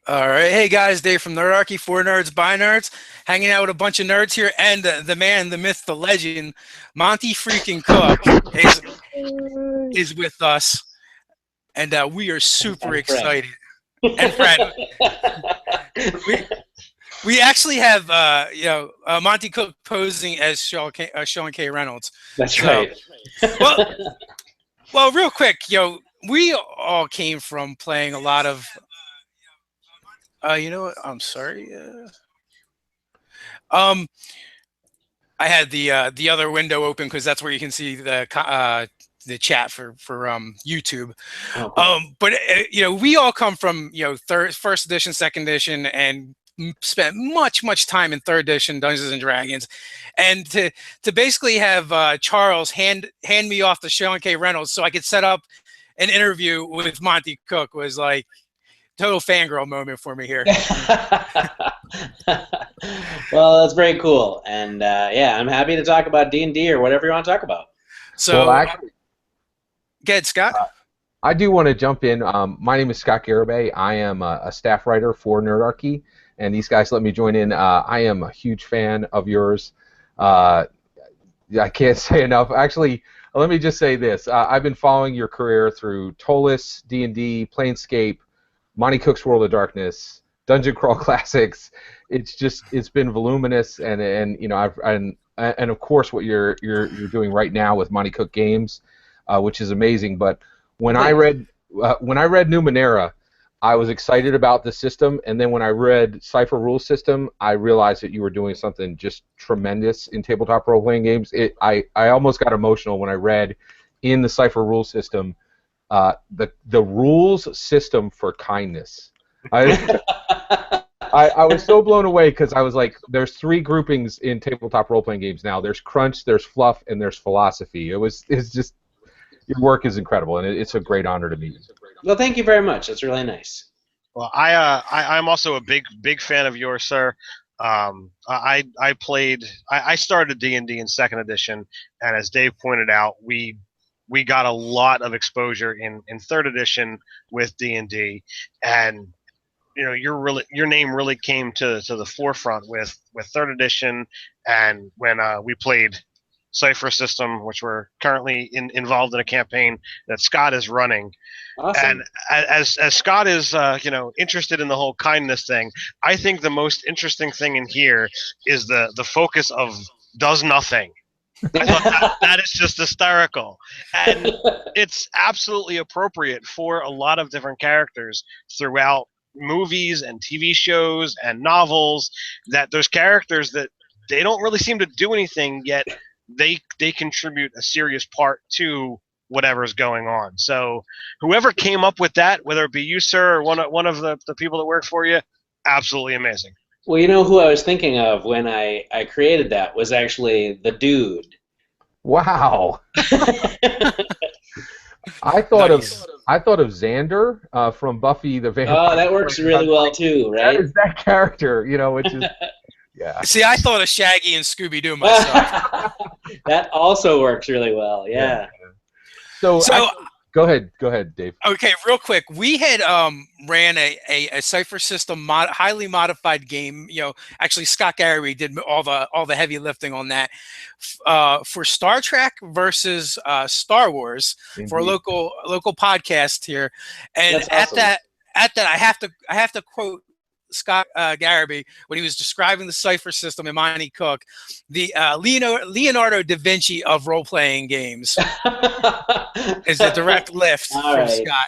All right, hey guys, Dave from Nerdarchy, for nerds, by nerds, hanging out with a bunch of nerds here, and the man, the myth, the legend, Monty freaking Cook is with us, and we are super And Fred. excited. And Fred, we we actually have Monty Cook posing as Sean K. Reynolds. That's So right. well, well, real quick, we all came from playing a lot of. You know what? I'm sorry. Um, I had the other window open because that's where you can see the chat for YouTube. Okay. But we all come from first edition, second edition, and spent much time in third edition Dungeons and Dragons, and to basically have Charles hand me off to Sean K. Reynolds so I could set up an interview with Monty Cook was like total fangirl moment for me here. Well, that's very cool, and yeah, I'm happy to talk about D&D or whatever you want to talk about. So, Well, actually, good, Scott. I do want to jump in. My name is Scott Garibay. I am a staff writer for Nerdarchy, and these guys let me join in. I am a huge fan of yours. I can't say enough. Actually, let me just say this. I've been following your career through Tolus, D&D, Planescape, Monty Cook's World of Darkness, Dungeon Crawl Classics. It's been voluminous, and you know and of course what you're doing right now with Monty Cook Games, which is amazing. But when I read Numenera, I was excited about the system, and then when I read Cypher Rules System, I realized that you were doing something just tremendous in tabletop role-playing games. I almost got emotional when I read in the Cypher Rules System the rules system for kindness. I was so blown away because I was like, there's three groupings in tabletop role-playing games now. There's crunch, there's fluff, and there's philosophy. It's just your work is incredible, and it's a great honor to meet you. Well, thank you very much. That's really nice. Well, I'm also a big fan of yours, sir. I started D&D in second edition, and as Dave pointed out, we got a lot of exposure in third edition with D&D, and your name really came to the forefront with third edition, and when we played Cypher System, which we're currently involved in a campaign that Scott is running. Awesome. And as Scott is interested in the whole kindness thing, I think the most interesting thing in here is the focus of does nothing. I thought that is just hysterical, and it's absolutely appropriate for a lot of different characters throughout movies and TV shows and novels. That there's characters that they don't really seem to do anything, yet they contribute a serious part to whatever's going on. So whoever came up with that, whether it be you, sir, or one of the people that work for you, absolutely amazing. Well, you know who I was thinking of when I created that was actually the dude. Wow. I thought of Xander from Buffy the Vampire. Oh, that works really well too, right? That is that character, which is yeah. See, I thought of Shaggy and Scooby-Doo myself. That also works really well, yeah. So go ahead, Dave. Okay, real quick. We had ran a Cypher System highly modified game. Actually, Scott Garibay did all the heavy lifting on that for Star Trek versus Star Wars. Indeed. For a local podcast here. And that's awesome. at that, I have to quote Scott Garibay when he was describing the Cypher System in Monty Cook, the Leonardo da Vinci of role-playing games is a direct lift from Scott.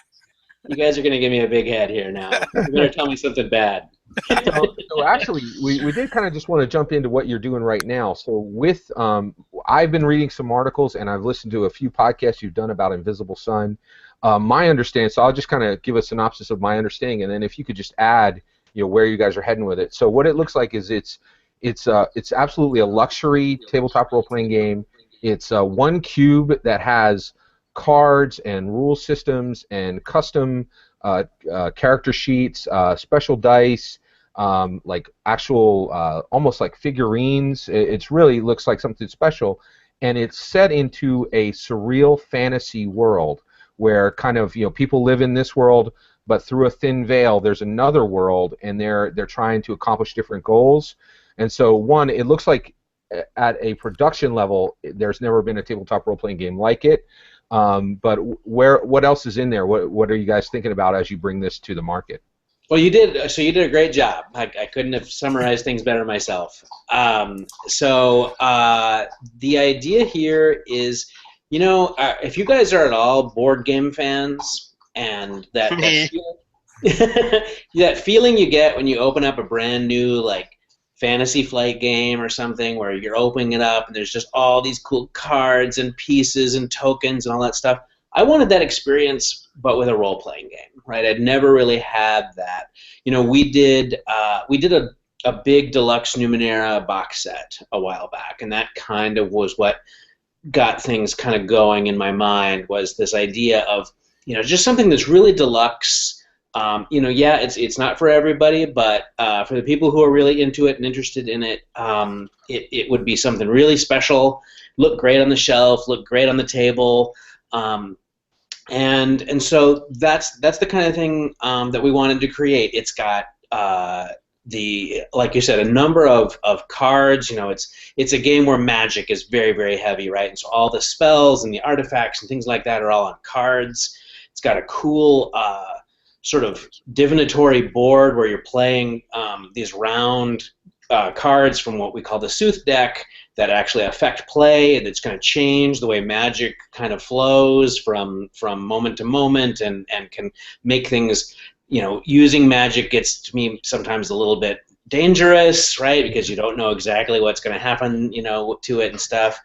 You guys are going to give me a big head here now. You're going to tell me something bad. So actually, we did kind of just want to jump into what you're doing right now. So with I've been reading some articles and I've listened to a few podcasts you've done about Invisible Sun. My understanding, so I'll just kind of give a synopsis of my understanding, and then if you could just add where you guys are heading with it. So what it looks like is it's absolutely a luxury tabletop role-playing game. It's one cube that has cards and rule systems and custom character sheets, special dice, like actual almost like figurines. It really looks like something special, and it's set into a surreal fantasy world where kind of people live in this world, but through a thin veil, there's another world, and they're trying to accomplish different goals. And so, one, it looks like at a production level, there's never been a tabletop role-playing game like it. But what else is in there? What are you guys thinking about as you bring this to the market? Well, you did. So you did a great job. I couldn't have summarized things better myself. The idea here is, if you guys are at all board game fans, and that that feeling you get when you open up a brand new Fantasy Flight game or something, where you're opening it up and there's just all these cool cards and pieces and tokens and all that stuff. I wanted that experience, but with a role-playing game, right? I'd never really had that. We did a big deluxe Numenera box set a while back, and that kind of was what got things kind of going in my mind, was this idea of, just something that's really deluxe. It's not for everybody, but for the people who are really into it and interested in it, it would be something really special, look great on the shelf, look great on the table. And so that's the kind of thing that we wanted to create. It's got like you said, a number of cards. It's a game where magic is very, very heavy, right? And so all the spells and the artifacts and things like that are all on cards. It's got a cool sort of divinatory board where you're playing these round cards from what we call the Sooth deck that actually affect play, and it's going to change the way magic kind of flows from moment to moment, and can make things, using magic gets to me sometimes a little bit dangerous, right? Because you don't know exactly what's going to happen, to it and stuff.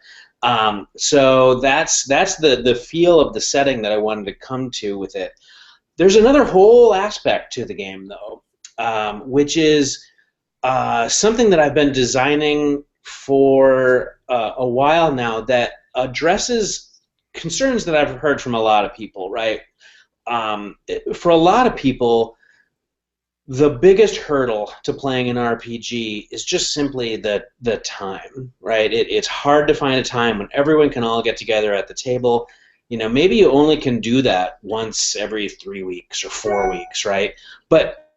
So that's the feel of the setting that I wanted to come to with it. There's another whole aspect to the game, though, which is something that I've been designing for a while now that addresses concerns that I've heard from a lot of people, right? For a lot of people, the biggest hurdle to playing an RPG is just simply the time, right? It's hard to find a time when everyone can all get together at the table. Maybe you only can do that once every 3 weeks or 4 weeks, right? But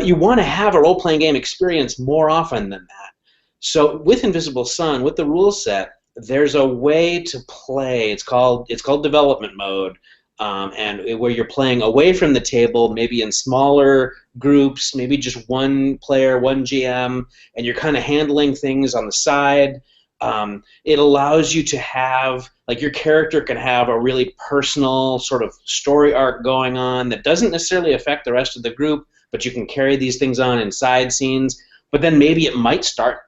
you want to have a role-playing game experience more often than that. So with Invisible Sun, with the rule set, there's a way to play. It's called development mode, and where you're playing away from the table, maybe in smaller groups, maybe just one player, one GM, and you're kind of handling things on the side. It allows you to have, your character can have a really personal sort of story arc going on that doesn't necessarily affect the rest of the group, but you can carry these things on in side scenes. But then maybe it might start,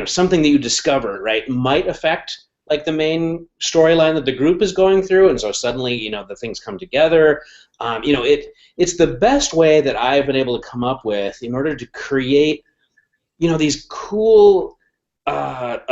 something that you discover, right, might affect the main storyline that the group is going through, and so suddenly, the things come together. It's the best way that I've been able to come up with in order to create, these cool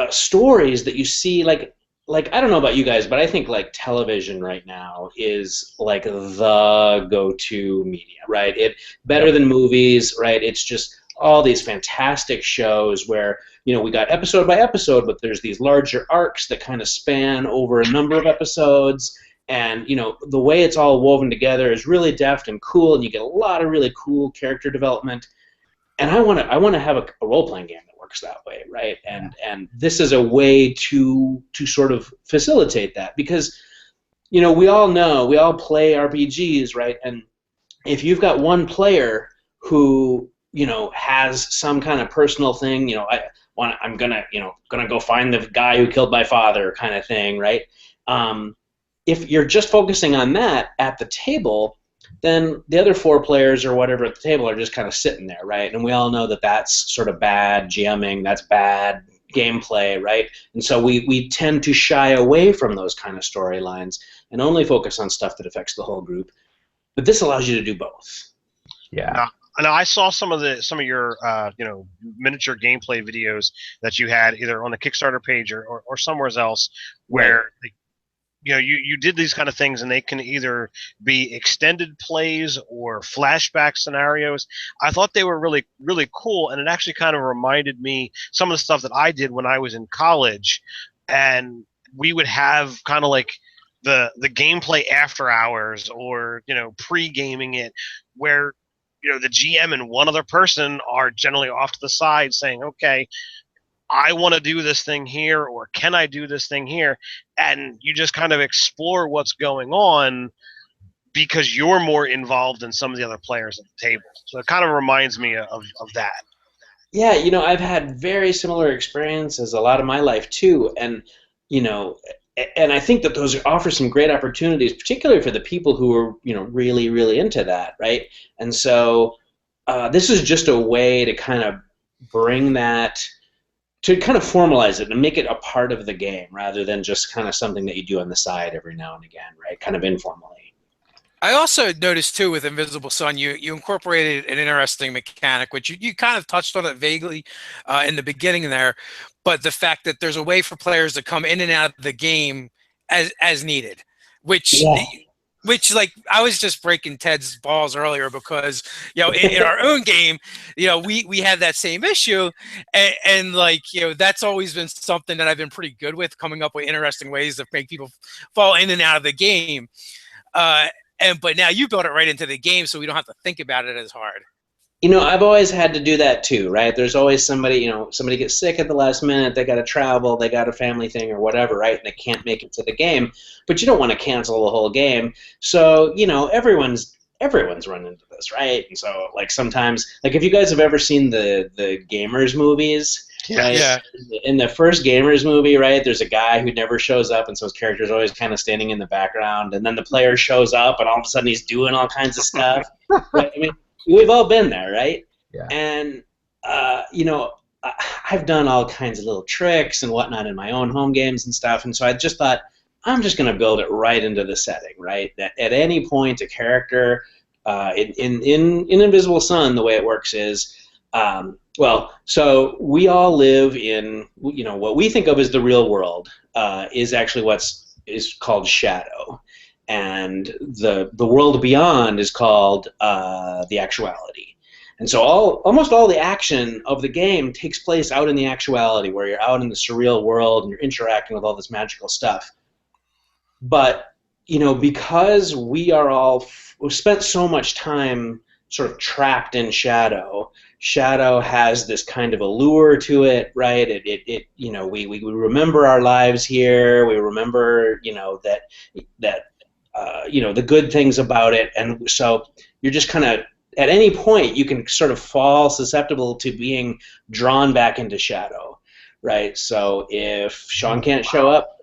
stories that you see, like I don't know about you guys, but I think television right now is the go-to media, right? It better than movies, right? It's just all these fantastic shows where we got episode by episode, but there's these larger arcs that kind of span over a number of episodes, and the way it's all woven together is really deft and cool, and you get a lot of really cool character development. And I want to have a role-playing game that works that way, right? And this is a way to sort of facilitate that, because we all play RPGs, right? And if you've got one player who has some kind of personal thing, I'm gonna go find the guy who killed my father, kind of thing, right? If you're just focusing on that at the table, then the other 4 players or whatever at the table are just kind of sitting there, right? And we all know that that's sort of bad GMing, that's bad gameplay, right? And so we tend to shy away from those kind of storylines and only focus on stuff that affects the whole group. But this allows you to do both. Yeah. And I saw some of your miniature gameplay videos that you had either on the Kickstarter page or somewhere else, where you did these kind of things, and they can either be extended plays or flashback scenarios. I thought they were really, really cool, and it actually kind of reminded me some of the stuff that I did when I was in college, and we would have kind of the gameplay after hours, or pre-gaming it, where the GM and one other person are generally off to the side saying, okay, I want to do this thing here, or can I do this thing here? And you just kind of explore what's going on because you're more involved than some of the other players at the table. So it kind of reminds me of that. Yeah, I've had very similar experiences a lot of my life too, and and I think that those offer some great opportunities, particularly for the people who are really, really into that, right? And so this is just a way to kind of bring that, to kind of formalize it and make it a part of the game rather than just kind of something that you do on the side every now and again, right? Kind of informally. I also noticed too with Invisible Sun, you incorporated an interesting mechanic, which you kind of touched on it vaguely in the beginning there, but the fact that there's a way for players to come in and out of the game as needed, which Yeah. like I was just breaking Ted's balls earlier because in our own game, we had that same issue, and like that's always been something that I've been pretty good with, coming up with interesting ways to make people fall in and out of the game. But now you build it right into the game, so we don't have to think about it as hard. I've always had to do that too, right? There's always somebody, somebody gets sick at the last minute, they got to travel, they got a family thing or whatever, right? And they can't make it to the game, but you don't want to cancel the whole game. So, everyone's run into this, right? And so, like, sometimes, like, if you guys have ever seen the Gamers movies, right? Yeah. In the first Gamers movie, right, there's a guy who never shows up, and so his character's always kind of standing in the background, and then the player shows up, and all of a sudden he's doing all kinds of stuff. Right? I mean, we've all been there, right? Yeah. And, I've done all kinds of little tricks and whatnot in my own home games and stuff, and so I just thought, I'm just going to build it right into the setting, right? That at any point a character, in Invisible Sun, the way it works is, so we all live in, what we think of as the real world is actually is called Shadow. And the world beyond is called the actuality. And so almost all the action of the game takes place out in the actuality, where you're out in the surreal world and you're interacting with all this magical stuff. But because we've spent so much time sort of trapped in Shadow. Shadow has this kind of allure to it, right? We remember our lives here. We remember that the good things about it, and so you're just kind of, at any point you can sort of fall susceptible to being drawn back into Shadow, right? So if Sean can't show up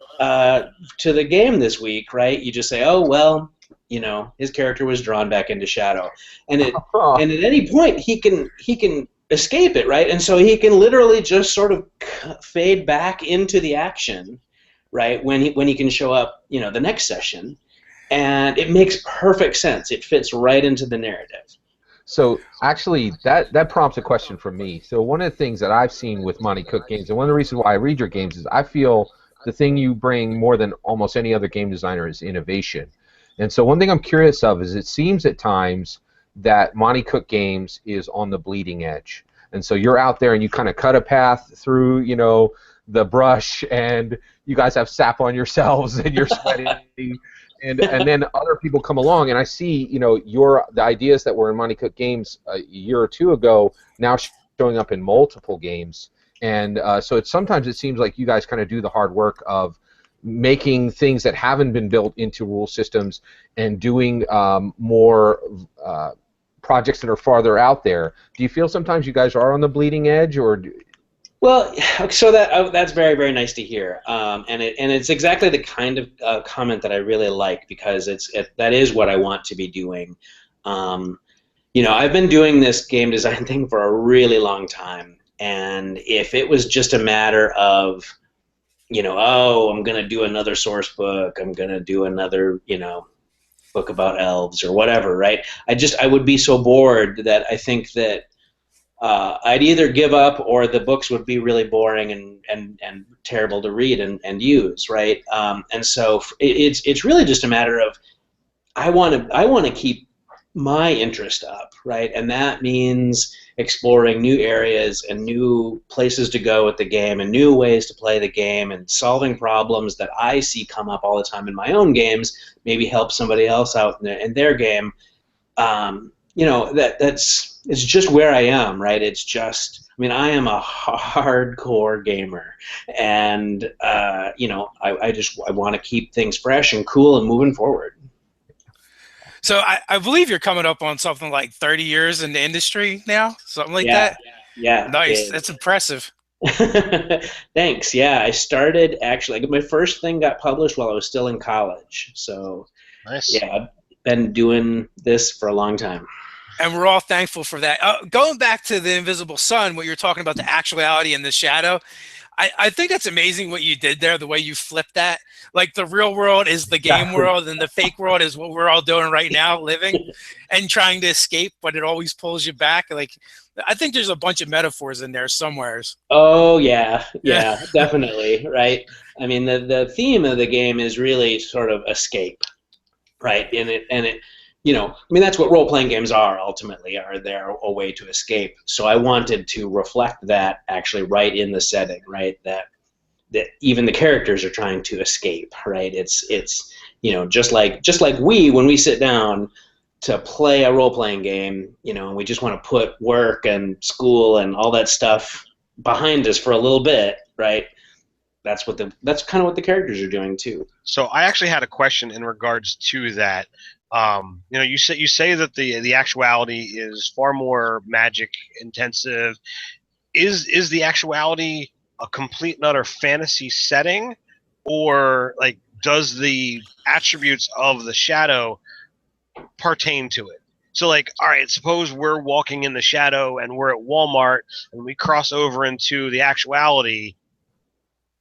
to the game this week, right, you just say, oh well, his character was drawn back into Shadow, and and at any point he can escape it, right? And so he can literally just sort of fade back into the action, right, when he can show up, the next session, and it makes perfect sense. It fits right into the narrative. So actually, that prompts a question from me. So one of the things that I've seen with Monte Cook games, and one of the reasons why I read your games, is I feel the thing you bring more than almost any other game designer is innovation. And so one thing I'm curious of is, it seems at times that Monte Cook games is on the bleeding edge. And so you're out there and you kind of cut a path through, the brush, and you guys have sap on yourselves and you're sweating. And then other people come along, and I see, the ideas that were in Monte Cook games a year or two ago now showing up in multiple games. And so sometimes it seems like you guys kind of do the hard work of making things that haven't been built into rule systems and doing more projects that are farther out there. Do you feel sometimes you guys are on the bleeding edge, or? Well, so that's very, very nice to hear, and it's exactly the kind of comment that I really like, because that is what I want to be doing. I've been doing this game design thing for a really long time, and if it was just a matter of, I'm gonna do another source book, I'm gonna do another, book about elves or whatever, right? I would be so bored that I think that I'd either give up, or the books would be really boring and terrible to read and use, right? And so it's really just a matter of, I want to keep my interest up, right? And that means exploring new areas and new places to go with the game and new ways to play the game and solving problems that I see come up all the time in my own games, maybe help somebody else out in their game. You know, it's just where I am, right? It's just, I mean, I am a hardcore gamer, and you know, I want to keep things fresh and cool and moving forward. So I believe you're coming up on something like 30 years in the industry now, something like Yeah, that. yeah. Nice. That's impressive. Thanks. Yeah, I started actually. My first thing got published while I was still in college. So, Nice. yeah, I've been doing this for a long time. And we're all thankful for that. Going back to the Invisible Sun, what you're talking about, the actuality and the shadow, I think that's amazing what you did there, the way you flipped that. Like the real world is the game world and the fake world is what we're all doing right now, living and trying to escape, but it always pulls you back. Like, I think there's a bunch of metaphors in there somewheres. Oh yeah, yeah, definitely, right? I mean, the theme of the game is really sort of escape, right? And it, you know, I mean, that's what role-playing games are ultimately, are they're a way to escape. So I wanted to reflect that actually right in the setting, right? That even the characters are trying to escape, right? It's you know, just like when we sit down to play a role-playing game, you know, and we just want to put work and school and all that stuff behind us for a little bit, right? That's kind of what the characters are doing too. So I actually had a question in regards to that. You know, you say that the actuality is far more magic intensive. Is the actuality a complete and utter fantasy setting, or like does the attributes of the shadow pertain to it? So like, all right, suppose we're walking in the shadow and we're at Walmart and we cross over into the actuality.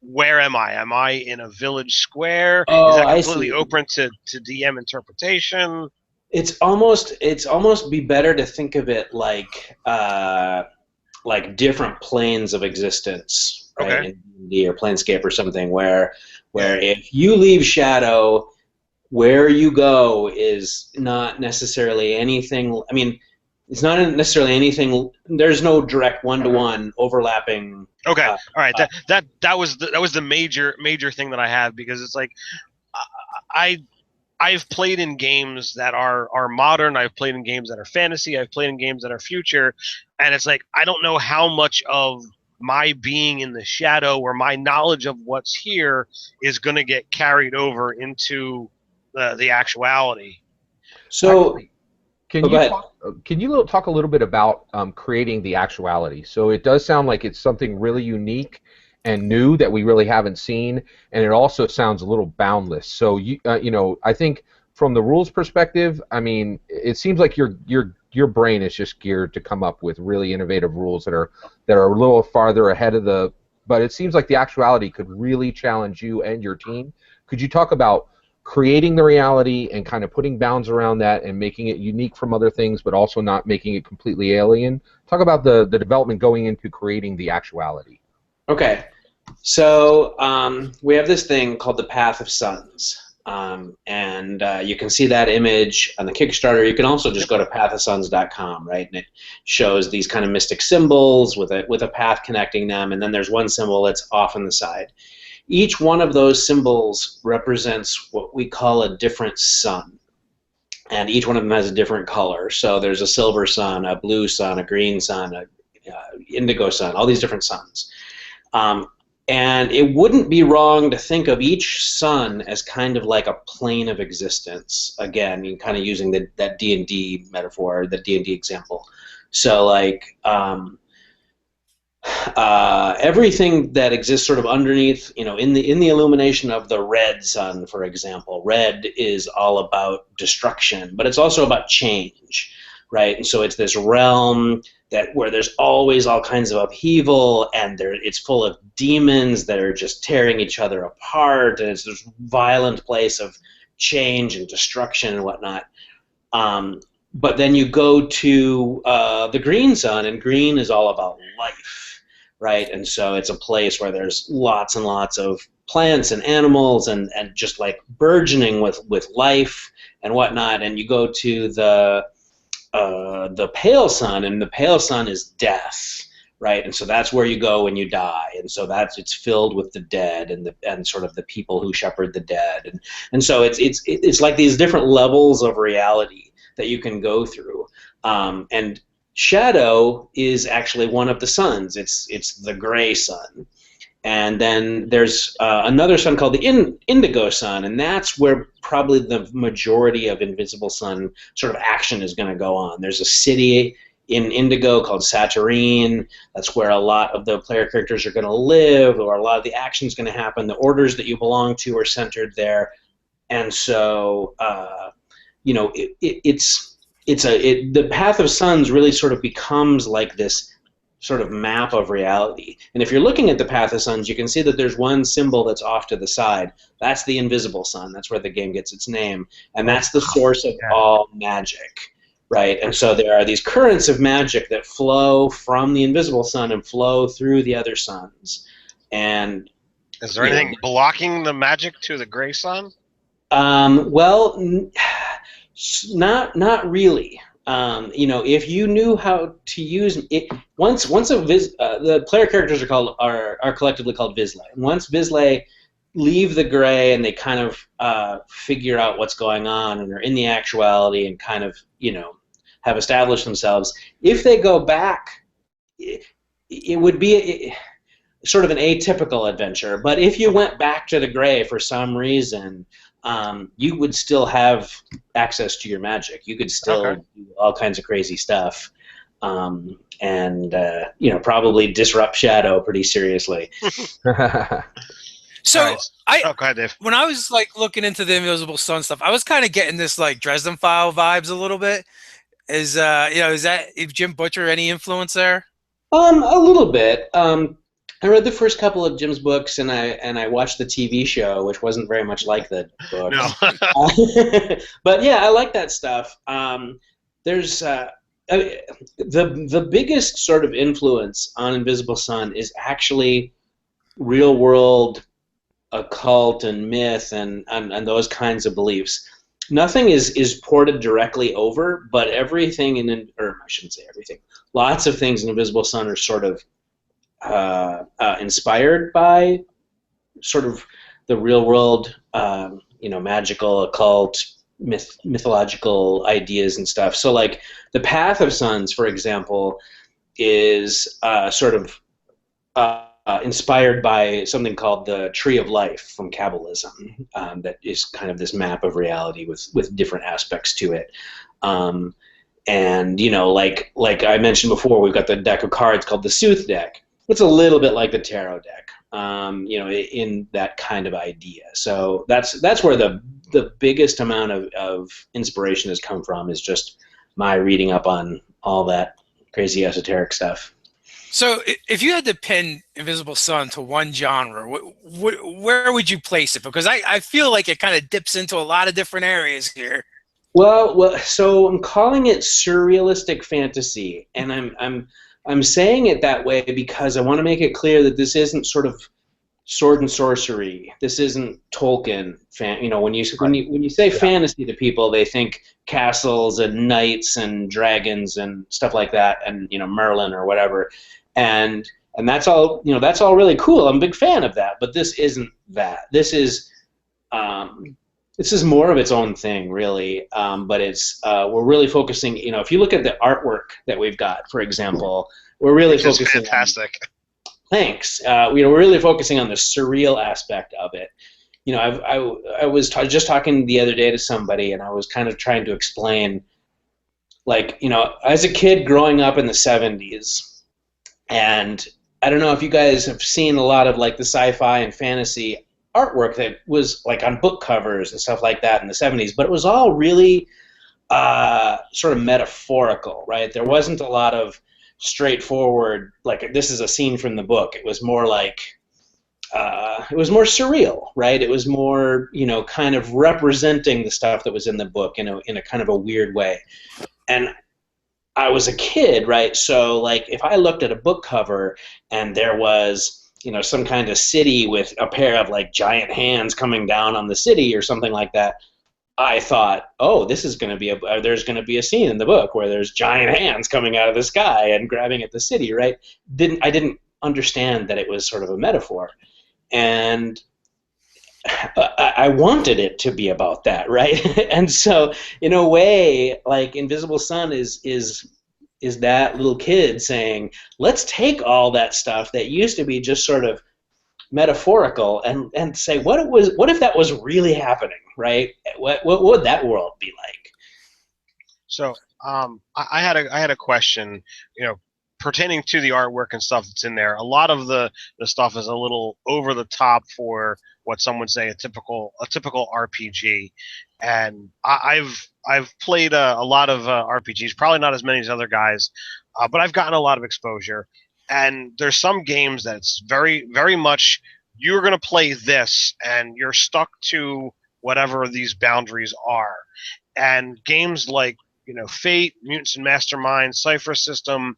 Where am I? Am I in a village square? Oh, Is that I completely see. open to DM interpretation? It's almost be better to think of it like different planes of existence, right? Okay. In D&D or Planescape or something, where Yeah. if you leave Shadow, where you go is not necessarily anything. I mean, it's not necessarily anything. There's no direct one-to-one overlapping. Okay. All right. That was the major thing that I have, because it's like I I've played in games that are modern. I've played in games that are fantasy. I've played in games that are future, and it's like I don't know how much of my being in the shadow or my knowledge of what's here is going to get carried over into the actuality. So, Actually, can go you ahead. talk a little bit about creating the actuality? So it does sound like it's something really unique and new that we really haven't seen, and it also sounds a little boundless. So you know, I think from the rules perspective, I mean, it seems like your brain is just geared to come up with really innovative rules that are a little farther ahead of the. But it seems like the actuality could really challenge you and your team. Could you talk about creating the reality and kind of putting bounds around that and making it unique from other things, but also not making it completely alien? Talk about the development going into creating the actuality. Okay, so we have this thing called the Path of Suns, and you can see that image on the Kickstarter. You can also just go to pathofsuns.com, right? And it shows these kind of mystic symbols with a path connecting them, and then there's one symbol that's off on the side. Each one of those symbols represents what we call a different sun, and each one of them has a different color. So there's a silver sun, a blue sun, a green sun, a indigo sun, all these different suns. And it wouldn't be wrong to think of each sun as kind of like a plane of existence. Again, you kind of using that D&D metaphor, the D&D example. So like everything that exists sort of underneath, you know, in the illumination of the red sun, for example. Red is all about destruction, but it's also about change, right? And so it's this realm where there's always all kinds of upheaval, and it's full of demons that are just tearing each other apart, and it's this violent place of change and destruction and whatnot. But then you go to the green sun, and green is all about life, right? And so it's a place where there's lots and lots of plants and animals and just like burgeoning with life and whatnot. And you go to the the pale sun, and the pale sun is death, right? And so that's where you go when you die, and so it's filled with the dead and sort of the people who shepherd the dead, and so it's like these different levels of reality that you can go through, and Shadow is actually one of the suns. It's the gray sun. And then there's another sun called the Indigo Sun, and that's where probably the majority of Invisible Sun sort of action is going to go on. There's a city in Indigo called Saturnine. That's where a lot of the player characters are going to live, or a lot of the action is going to happen. The orders that you belong to are centered there, and so the Path of Suns really sort of becomes like this sort of map of reality. And if you're looking at the Path of Suns, you can see that there's one symbol that's off to the side. That's the Invisible Sun. That's where the game gets its name. And that's the source of all magic, right? And so there are these currents of magic that flow from the Invisible Sun and flow through the other suns. And is there anything blocking the magic to the gray sun? Well, not really. If you knew how to use it, the player characters are collectively called Vizsla. And once Vizsla leave the gray and they kind of figure out what's going on and are in the actuality and kind of have established themselves, if they go back, it would be sort of an atypical adventure. But if you went back to the gray for some reason, you would still have access to your magic. You could still do all kinds of crazy stuff, and probably disrupt Shadow pretty seriously. So go ahead, Dave. When I was like looking into the Invisible Sun stuff, I was kind of getting this like Dresden File vibes a little bit. Is Jim Butcher any influence there? A little bit. I read the first couple of Jim's books, and I watched the TV show, which wasn't very much like the book. No. But yeah, I like that stuff. There's the biggest sort of influence on Invisible Sun is actually real world occult and myth and those kinds of beliefs. Nothing is ported directly over, but everything or I shouldn't say everything. Lots of things in Invisible Sun are sort of inspired by sort of the real world, magical, occult, mythological ideas and stuff. So like the Path of Suns, for example, is sort of inspired by something called the Tree of Life from Kabbalism, that is kind of this map of reality with different aspects to it. And like I mentioned before, we've got the deck of cards called the Sooth deck. It's a little bit like the tarot deck, in that kind of idea. So that's where the biggest amount of inspiration has come from, is just my reading up on all that crazy esoteric stuff. So if you had to pin Invisible Sun to one genre, where would you place it? Because I feel like it kind of dips into a lot of different areas here. Well, so I'm calling it surrealistic fantasy, and I'm saying it that way because I want to make it clear that this isn't sort of sword and sorcery. This isn't Tolkien. When you say fantasy to people, they think castles and knights and dragons and stuff like that, and Merlin or whatever, and that's all. That's all really cool. I'm a big fan of that, but this isn't that. This is more of its own thing, really. But we're really focusing. If you look at the artwork that we've got, for example, we're really focusing. Fantastic. Thanks. We're really focusing on the surreal aspect of it. I was just talking the other day to somebody, and I was kind of trying to explain, as a kid growing up in the 70s, and I don't know if you guys have seen a lot of like the sci-fi and fantasy artwork that was like on book covers and stuff like that in the 70s, but it was all really sort of metaphorical, right? There wasn't a lot of straightforward, like this is a scene from the book. It was more like it was more surreal, right? It was more, kind of representing the stuff that was in the book in a kind of a weird way. And I was a kid, right? So like if I looked at a book cover and there was, some kind of city with a pair of like giant hands coming down on the city or something like that, I thought, oh, this is going to be there's going to be a scene in the book where there's giant hands coming out of the sky and grabbing at the city, right? I didn't understand that it was sort of a metaphor, and I wanted it to be about that, right? And so, in a way, like Invisible Sun is that little kid saying, let's take all that stuff that used to be just sort of metaphorical and say what if that was really happening, right? What would that world be like? So I had a question, pertaining to the artwork and stuff that's in there. A lot of the stuff is a little over the top for what some would say a typical RPG, and I've played a lot of RPGs, probably not as many as other guys, but I've gotten a lot of exposure. And there's some games that's very, very much you're going to play this, and you're stuck to whatever these boundaries are. And games like Fate, Mutants and Mastermind, Cypher System,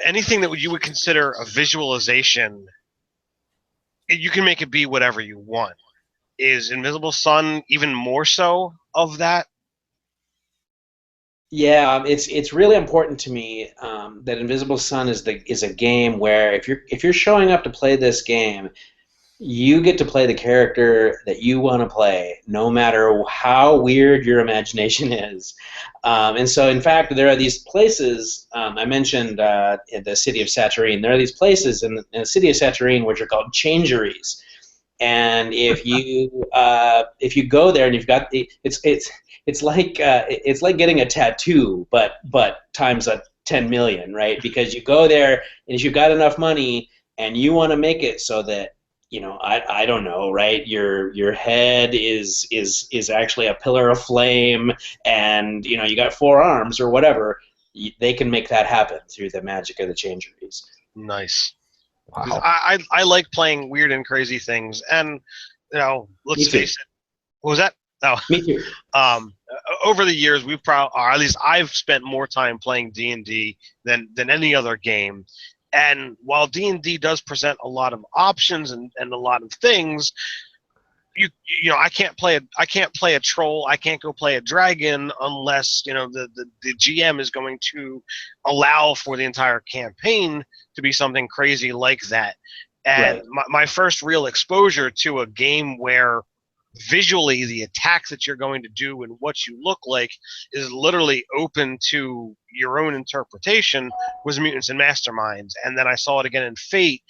anything that you would consider a visualization, you can make it be whatever you want. Is Invisible Sun even more so of that? Yeah, it's really important to me that Invisible Sun is a game where if you're showing up to play this game, you get to play the character that you want to play, no matter how weird your imagination is. And so, in fact, there are these places. I mentioned in the city of Satyrine. There are these places in the city of Satyrine which are called changeries. And if you go there and you've got it's like getting a tattoo, but times 10 million, right? Because you go there and if you've got enough money and you want to make it so that I don't know, right? Your head is actually a pillar of flame, and you got 4 arms or whatever. They can make that happen through the magic of the changeries. Nice. Wow. I like playing weird and crazy things, and let's face it. What was that? Oh, Me too. Over the years, or at least I've spent more time playing D&D than any other game. And while D&D does present a lot of options and a lot of things, I can't play a troll. I can't go play a dragon unless the GM is going to allow for the entire campaign to be something crazy like that. And Right. my first real exposure to a game where visually the attack that you're going to do and what you look like is literally open to your own interpretation was Mutants and Masterminds. And then I saw it again in Fate,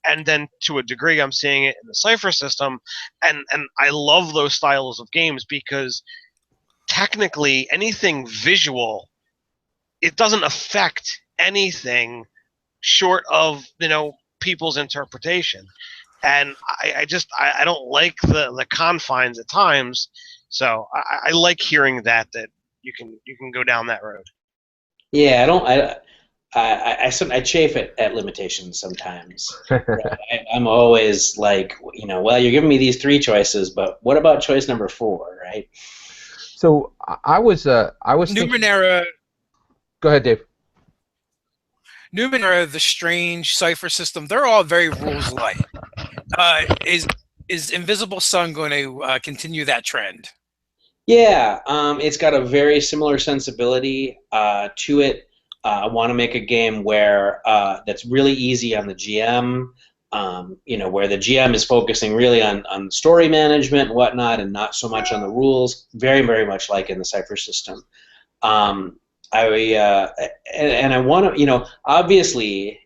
and then to a degree I'm seeing it in the Cypher System, and I love those styles of games because technically anything visual, it doesn't affect anything short of people's interpretation. And I don't like the confines at times, so I like hearing that you can go down that road. Yeah, I chafe at limitations sometimes. Right? I'm always like, well, you're giving me these 3 choices, but what about choice number 4, right? So I was thinking. Numenera. Go ahead, Dave. Numenera, the Strange, Cypher System, they're all very rules-light. Is Invisible Sun going to continue that trend? Yeah, it's got a very similar sensibility to it. I want to make a game where that's really easy on the GM, where the GM is focusing really on story management and whatnot, and not so much on the rules. Very, very much like in the Cypher System. I want to, obviously,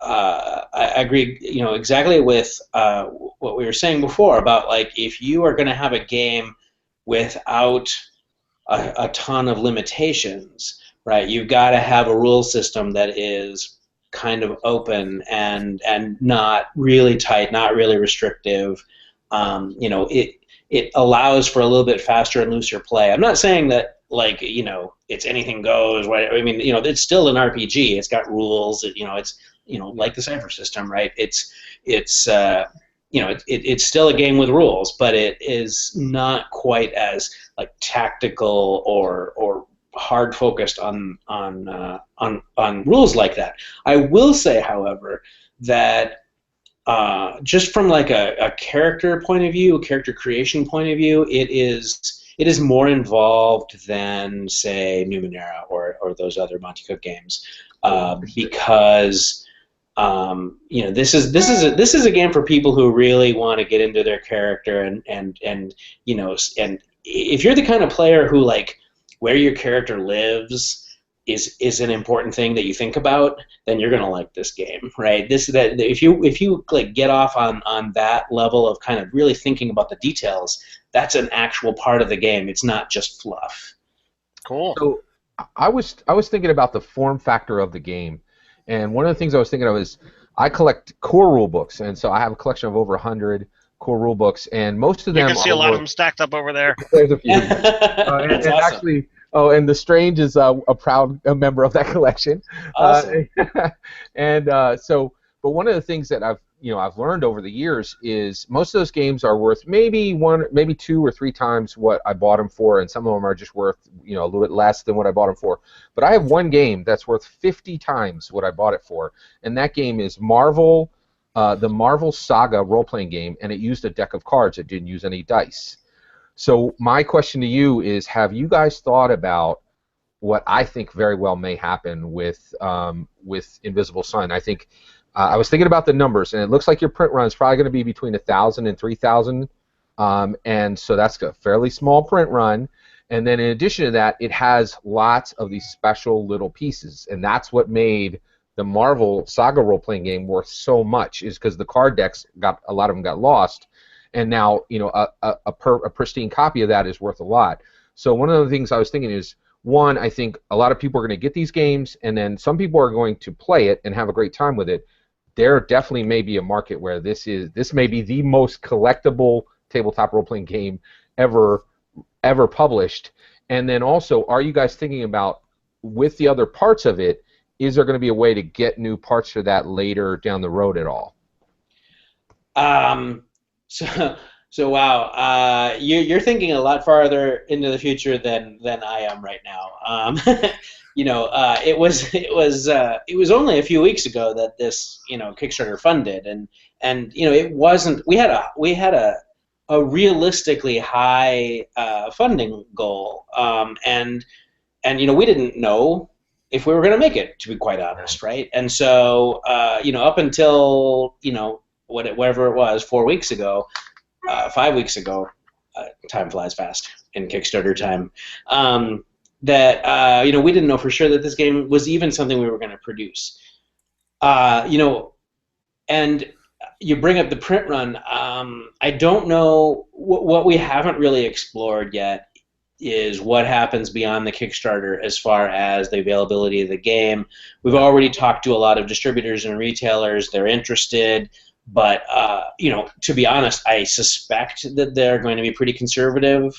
I agree, exactly with what we were saying before about like if you are going to have a game without a ton of limitations, right? You've got to have a rule system that is kind of open and not really tight, not really restrictive. It allows for a little bit faster and looser play. I'm not saying that it's anything goes. Right? I mean, it's still an RPG. It's got rules. It's like the Cypher System, right? It's still a game with rules, but it is not quite as like tactical or hard focused on rules like that. I will say, however, that just from like a character point of view, a character creation point of view, it is more involved than say Numenera or those other Monte Cook games, because this is a game for people who really want to get into their character and and if you're the kind of player who like where your character lives is an important thing that you think about, then you're gonna like this game, right? If you like get off on that level of kind of really thinking about the details, that's an actual part of the game. It's not just fluff. Cool. So I was thinking about the form factor of the game, and one of the things I was thinking of is I collect core rule books, and so I have a collection of over 100 core rule books, and most of them. You can see a lot of them stacked up over there. There's a few. That's awesome. Actually, and the Strange is a proud member of that collection. Awesome. But one of the things that I've learned over the years is most of those games are worth maybe 2 or 3 times what I bought them for, and some of them are just worth a little bit less than what I bought them for. But I have one game that's worth 50 times what I bought it for, and that game is Marvel, the Marvel Saga role-playing game, and it used a deck of cards. It didn't use any dice. So my question to you is, have you guys thought about what I think very well may happen with Invisible Sun? I think I was thinking about the numbers, and it looks like your print run is probably going to be between 1,000 and 3,000, and so that's a fairly small print run. And then in addition to that, it has lots of these special little pieces, and that's what made the Marvel Saga role-playing game worth so much, is because the card decks a lot of them got lost. And now, a pristine copy of that is worth a lot. So one of the things I was thinking is, one, I think a lot of people are going to get these games, and then some people are going to play it and have a great time with it. There definitely may be a market where this may be the most collectible tabletop role-playing game ever published. And then also, are you guys thinking about, with the other parts of it, is there going to be a way to get new parts for that later down the road at all? So wow, you're thinking a lot farther into the future than I am right now. It was only a few weeks ago that this Kickstarter funded, and it wasn't. We had a realistically high funding goal, and we didn't know if we were going to make it, to be quite honest, right? And so up until whatever it was, 4 weeks ago. 5 weeks ago, time flies fast in Kickstarter time, that we didn't know for sure that this game was even something we were going to produce. And you bring up the print run. I don't know what we haven't really explored yet is what happens beyond the Kickstarter as far as the availability of the game. We've already talked to a lot of distributors and retailers. They're interested. But to be honest, I suspect that they're going to be pretty conservative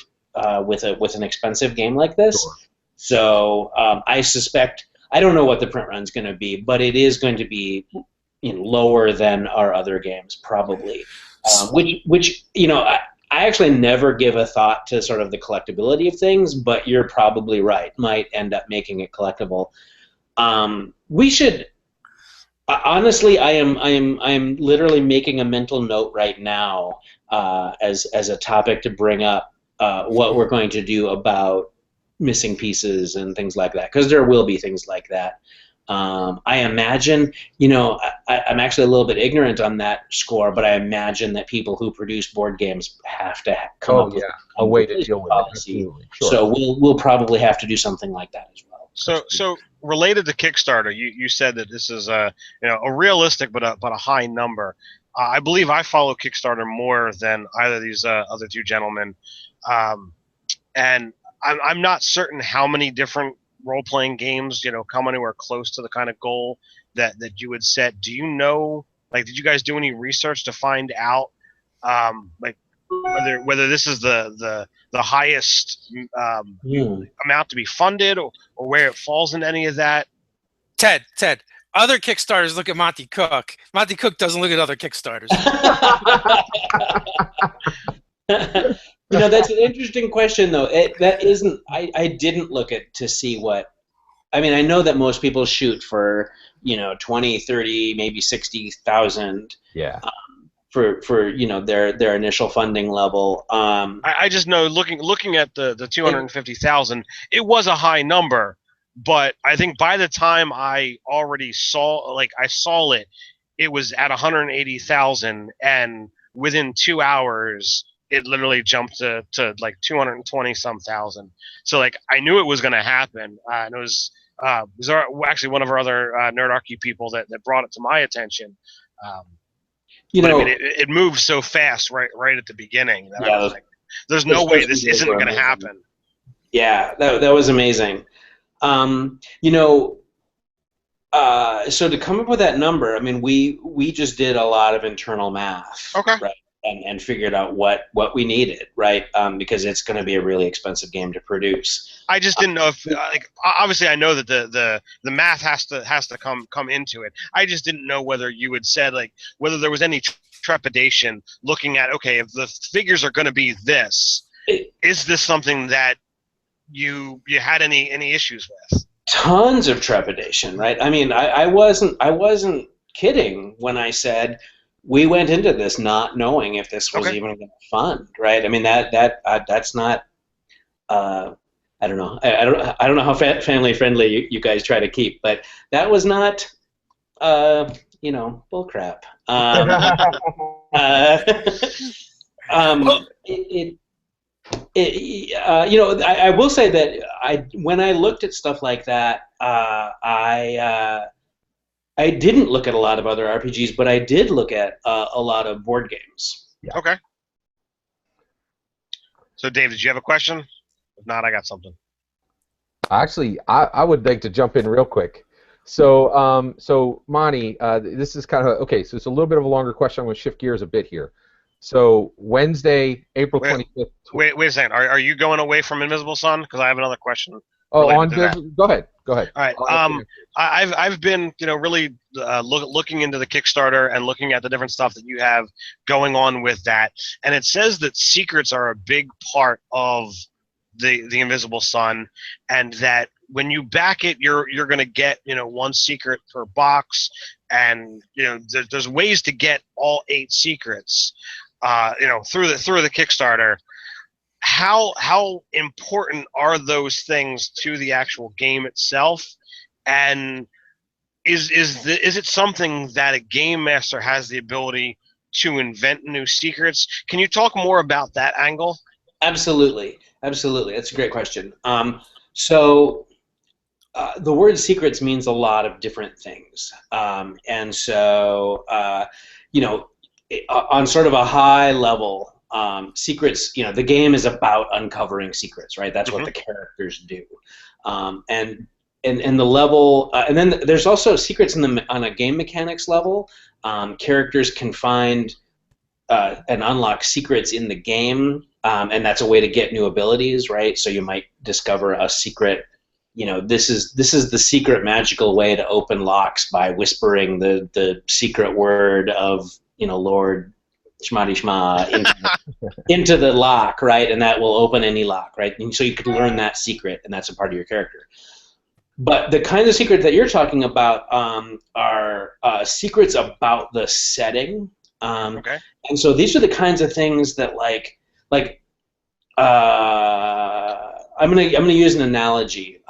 with an expensive game like this. Sure. So I suspect, I don't know what the print run's going to be, but it is going to be lower than our other games probably. Which I actually never give a thought to sort of the collectability of things, but you're probably right. Might end up making it collectible. We should. Honestly, I am literally making a mental note right now as a topic to bring up what we're going to do about missing pieces and things like that, because there will be things like that. I imagine, I'm actually a little bit ignorant on that score, but I imagine that people who produce board games have to come up with a way to deal with policy. It. Sure. So we'll probably have to do something like that as well. So related to Kickstarter, you said that this is a realistic but a high number. I believe I follow Kickstarter more than either of these other two gentlemen, and I'm not certain how many different role-playing games come anywhere close to the kind of goal that you would set. Do you know, did you guys do any research to find out whether this is the highest amount to be funded, or where it falls in any of that? Ted, other Kickstarters look at Monte Cook. Monte Cook doesn't look at other Kickstarters. That's an interesting question, though. I didn't look to see what. I mean, I know that most people shoot for 20, 30, maybe 60,000. Yeah. for you know their initial funding level. I just know looking at the 250,000, it was a high number, but I think by the time I already saw it, it was at 180,000, and within 2 hours it literally jumped to like 220 some thousand. So like I knew it was going to happen, and it was actually one of our other Nerdarchy people that brought it to my attention. You But know, I mean, it moved so fast right at the beginning that yeah, I was like, "There's no way this isn't going to happen." Yeah, that was amazing. You know, so to come up with that number, I mean, we just did a lot of internal math, Okay. right, and figured out what we needed, right, because it's going to be a really expensive game to produce. I just didn't know if, like, obviously I know that the math has to come into it. I just didn't know whether you had said, like, whether there was any trepidation looking at, okay, if the figures are going to be this, is this something that you had any issues with? Tons of trepidation, right? I mean, I wasn't kidding when I said we went into this not knowing if this was even going to fund, right? I mean that's not. I don't know. I don't know how family friendly you guys try to keep, but that was not, you know, bullcrap. You know, I will say that when I looked at stuff like that, I didn't look at a lot of other RPGs, but I did look at a lot of board games. Yeah. Okay. So, Dave, did you have a question? If not, I got something. Actually, I would like to jump in real quick. So, so Monte, this is kind of okay. So it's a little bit of a longer question. I'm going to shift gears a bit here. So Wednesday, April 25th. Wait a second. Are you going away from Invisible Sun? Because I have another question. Oh, on go ahead. Go ahead. All right. I've been really looking into the Kickstarter and looking at the different stuff that you have going on with that, and it says that secrets are a big part of the Invisible Sun, and that when you back it, you're going to get one secret per box, and there's ways to get all 8 secrets, through the Kickstarter. How important are those things to the actual game itself, and is it something that a game master has the ability to invent new secrets? Can you talk more about that angle? Absolutely. That's a great question. So the word secrets means a lot of different things, and so on sort of a high level. Secrets, the game is about uncovering secrets, right? That's what the characters do, and the level, and then there's also secrets on a game mechanics level. Characters can find and unlock secrets in the game, and that's a way to get new abilities, right? So you might discover a secret. This is the secret magical way to open locks by whispering the secret word of Lord Shmati Shma into the lock, right? And that will open any lock, right? And so you could learn that secret, and that's a part of your character. But the kinds of secrets that you're talking about are secrets about the setting. Okay. And so these are the kinds of things that I'm gonna use an analogy.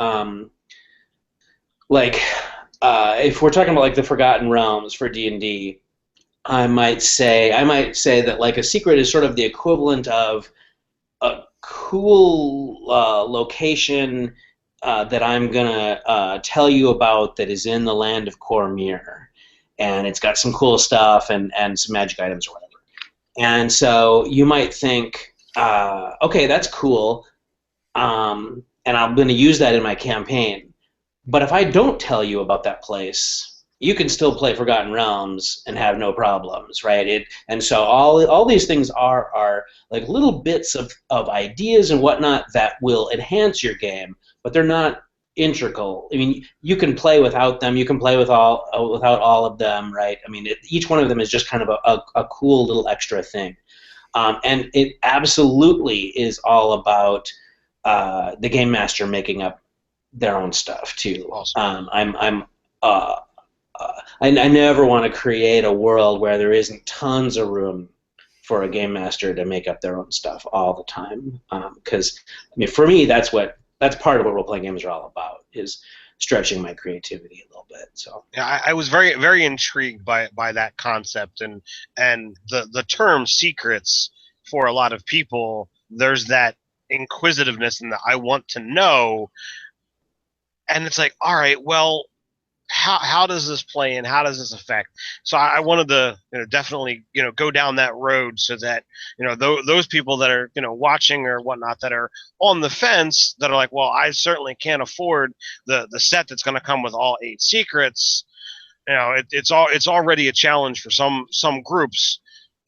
If we're talking about like the Forgotten Realms for D&D, I might say that like a secret is sort of the equivalent of a cool location that I'm gonna tell you about that is in the land of Cormyr, and it's got some cool stuff and some magic items or whatever. And so you might think, okay, that's cool, and I'm going to use that in my campaign. But if I don't tell you about that place, you can still play Forgotten Realms and have no problems, right? And so all these things are like little bits of ideas and whatnot that will enhance your game, but they're not integral. I mean, you can play without them. You can play without all of them, right? I mean, each one of them is just kind of a cool little extra thing, and it absolutely is all about the game master making up their own stuff too. Awesome. I never want to create a world where there isn't tons of room for a game master to make up their own stuff all the time. Because I mean, for me, that's part of what role playing games are all about, is stretching my creativity a little bit. So Yeah, I was very very intrigued by that concept, and the term secrets for a lot of people. There's that inquisitiveness and the I want to know, and it's like, all right, well, how does this play in? How does this affect? So I wanted to definitely go down that road so that those people that are watching or whatnot that are on the fence, that are like, well, I certainly can't afford the set that's going to come with all 8 secrets. It's already a challenge for some groups.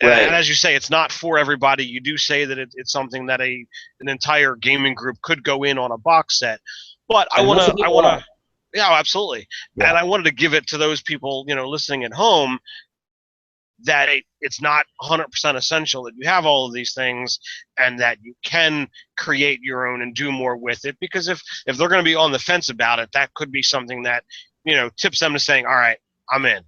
right. And as you say, it's not for everybody. You do say that it's something that an entire gaming group could go in on a box set, but I want to. Yeah, absolutely. Yeah. And I wanted to give it to those people, listening at home, that it's not 100% essential that you have all of these things, and that you can create your own and do more with it. Because if they're going to be on the fence about it, that could be something that, tips them to saying, all right, I'm in.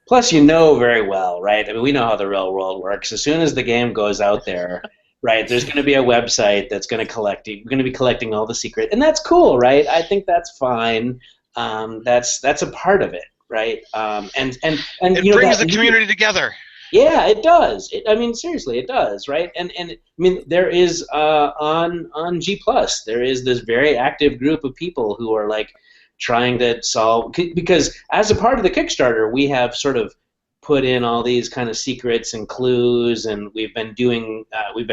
Plus, very well, right? I mean, we know how the real world works. As soon as the game goes out there, right, there's going to be a website that's going to be collecting all the secret, and that's cool, right? I think that's fine. That's a part of it, right? And it brings the community together. Yeah, it does. I mean, seriously, it does, right? And I mean, there is on G Plus, there is this very active group of people who are like trying to solve, because as a part of the Kickstarter, we have sort of put in all these kind of secrets and clues, and we've been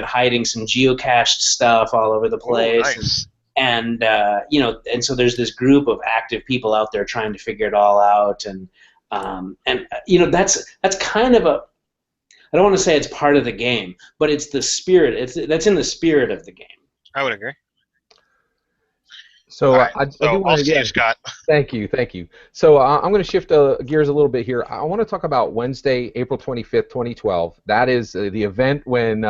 hiding some geocached stuff all over the place. Ooh, nice. And and so there's this group of active people out there trying to figure it all out, and that's kind of a, I don't want to say it's part of the game, but it's the spirit. That's in the spirit of the game. I would agree. So right. I do I'll see you, Scott. Thank you. So I'm going to shift gears a little bit here. I want to talk about Wednesday, April 25th, 2012. That is the event when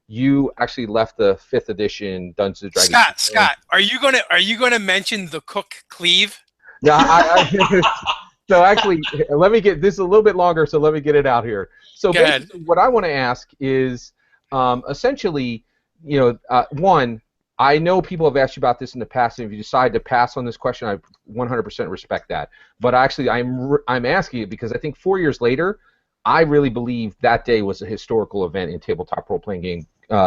you actually left the 5th edition Dungeons and Dragons. Scott, are you gonna mention the Cook Cleave? Yeah. So actually, let me get this is a little bit longer. So let me get it out here. So basically, what I want to ask is, essentially, one. I know people have asked you about this in the past, and if you decide to pass on this question, I 100% respect that. But actually, I'm asking it because I think 4 years later, I really believe that day was a historical event in tabletop role-playing game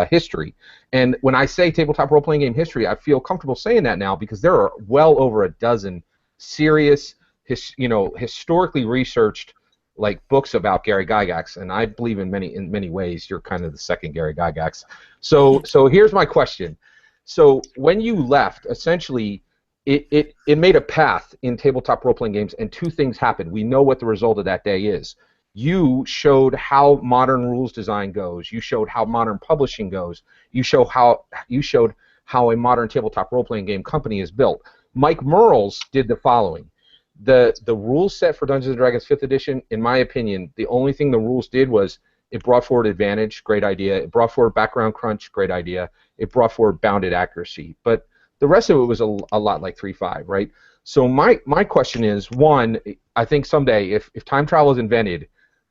history. And when I say tabletop role-playing game history, I feel comfortable saying that now because there are well over a dozen serious, historically researched books about Gary Gygax, and I believe in many ways you're kind of the second Gary Gygax. So here's my question. So when you left, essentially, it made a path in tabletop role-playing games, and 2 things happened. We know what the result of that day is. You showed how modern rules design goes. You showed how modern publishing goes. You showed how a modern tabletop role-playing game company is built. Mike Merles did the following. The rules set for Dungeons & Dragons 5th edition, in my opinion, the only thing the rules did was it brought forward advantage, great idea. It brought forward background crunch, great idea. It brought forward bounded accuracy. But the rest of it was a lot like 3.5, right? So my question is, one, I think someday, if time travel is invented,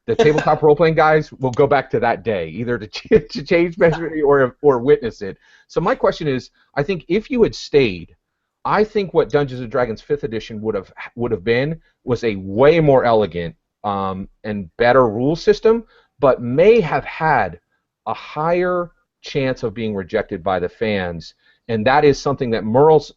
the tabletop role-playing guys will go back to that day, either to change measurement or witness it. So my question is, I think if you had stayed, I think what Dungeons & Dragons 5th edition would have been was a way more elegant and better rule system, but may have had a higher chance of being rejected by the fans, and that is something that Merles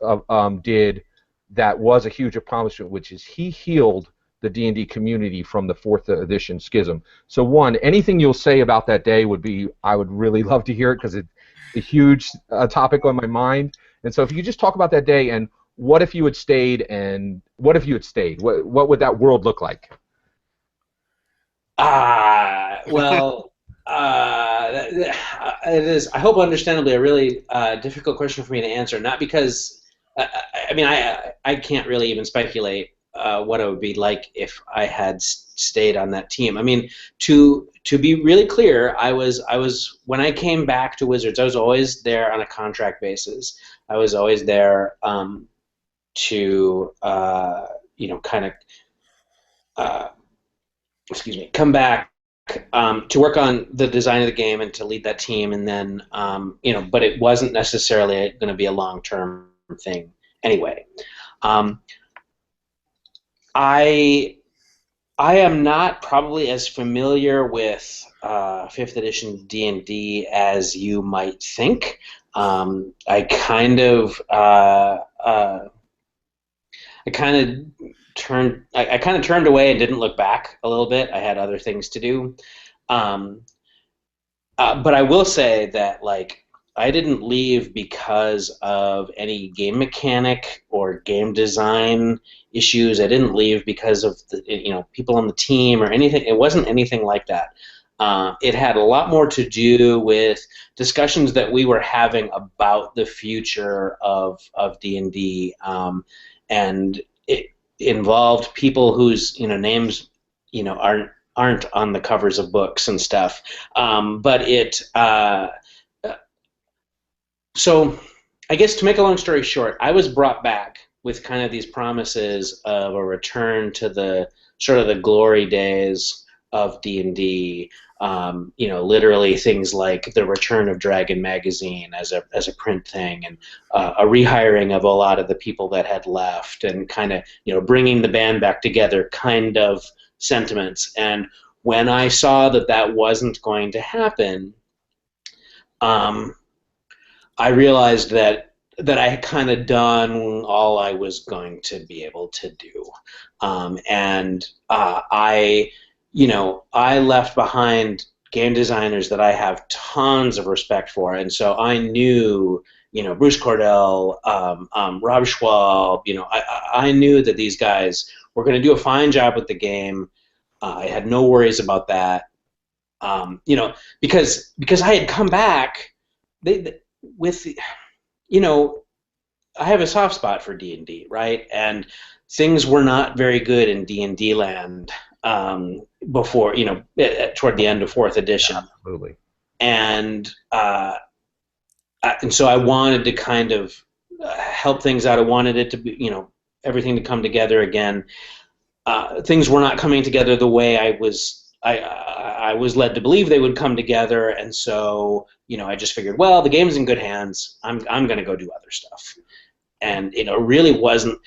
did that was a huge accomplishment, which is he healed the D&D community from the 4th edition schism. So one, anything you'll say about that day I would really love to hear it because it's a huge topic on my mind. And so if you could just talk about that day and what if you had stayed, what would that world look like? Well, it is, I hope understandably, a really difficult question for me to answer. Not because, I can't really even speculate what it would be like if I had stayed on that team. I mean, to be really clear, I was when I came back to Wizards, I was always there on a contract basis. I was always there to kind of excuse me, come back to work on the design of the game and to lead that team, and then but it wasn't necessarily going to be a long-term thing anyway. I am not probably as familiar with 5th edition D&D as you might think. I kind of turned away and didn't look back a little bit. I had other things to do. But I will say that, like, I didn't leave because of any game mechanic or game design issues. I didn't leave because of the people on the team or anything. It wasn't anything like that. It had a lot more to do with discussions that we were having about the future of D&D, and it involved people whose names aren't on the covers of books and stuff. But it so I guess, to make a long story short, I was brought back with kind of these promises of a return to the sort of the glory days of D&D. Literally things like the return of Dragon Magazine as a print thing, and a rehiring of a lot of the people that had left, and kind of bringing the band back together kind of sentiments. And when I saw that that wasn't going to happen, I realized that I had kind of done all I was going to be able to do, and I left behind game designers that I have tons of respect for, and so I knew, Bruce Cordell, Rob Schwab, I knew that these guys were going to do a fine job with the game. I had no worries about that, because I had come back. I have a soft spot for D&D, right? And things were not very good in D&D land before, toward the end of 4th edition. Yeah, absolutely. And so I wanted to kind of help things out. I wanted it to be, everything to come together again. Things were not coming together the way I was led to believe they would come together, and so I just figured, well, the game's in good hands. I'm going to go do other stuff, and it really wasn't.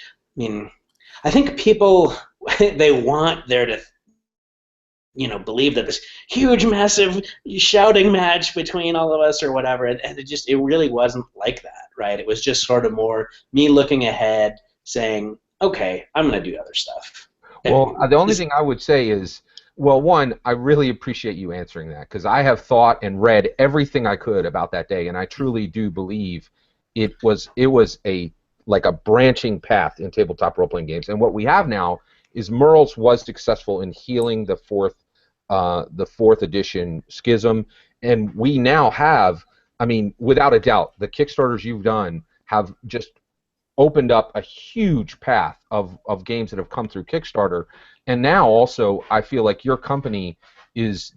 I think people they want there to believe that this huge, massive shouting match between all of us or whatever, and it really wasn't like that, right? It was just sort of more me looking ahead, saying, okay, I'm going to do other stuff. Well, the only thing I would say is, well, one, I really appreciate you answering that, because I have thought and read everything I could about that day, and I truly do believe it was a branching path in tabletop role-playing games. And what we have now is Merle's was successful in healing the fourth edition schism, and we now have, without a doubt, the Kickstarters you've done have just opened up a huge path of games that have come through Kickstarter. And now also, I feel like your company is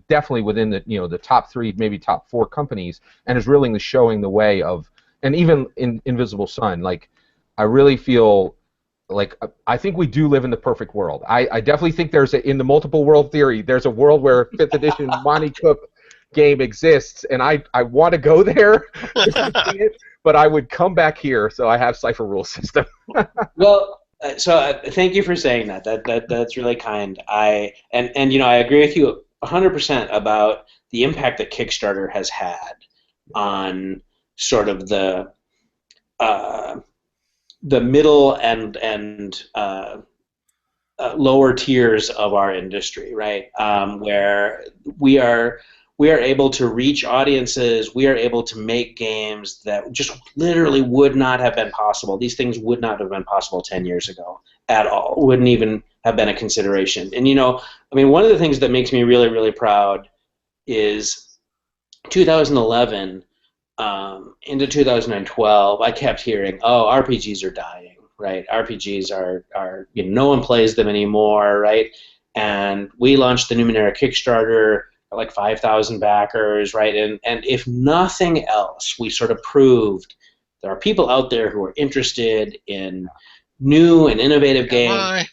definitely within the top 3, maybe top 4 companies, and is really showing the way of, and even in Invisible Sun, like, I really feel like I think we do live in the perfect world. I definitely think in the multiple world theory, there's a world where 5th edition Monte Cook game exists, and I want to go there, but I would come back here, so I have Cypher Rule System. Well, so thank you for saying that. That's really kind. I agree with you 100% about the impact that Kickstarter has had on sort of the middle and lower tiers of our industry, right? Where we are able to reach audiences. We are able to make games that just literally would not have been possible. These things would not have been possible 10 years ago at all. Wouldn't even have been a consideration. And one of the things that makes me really, really proud is 2011 into 2012, I kept hearing, oh, RPGs are dying, right? RPGs are no one plays them anymore, right? And we launched the Numenera Kickstarter, like 5,000 backers, right? And if nothing else, we sort of proved there are people out there who are interested in new and innovative games.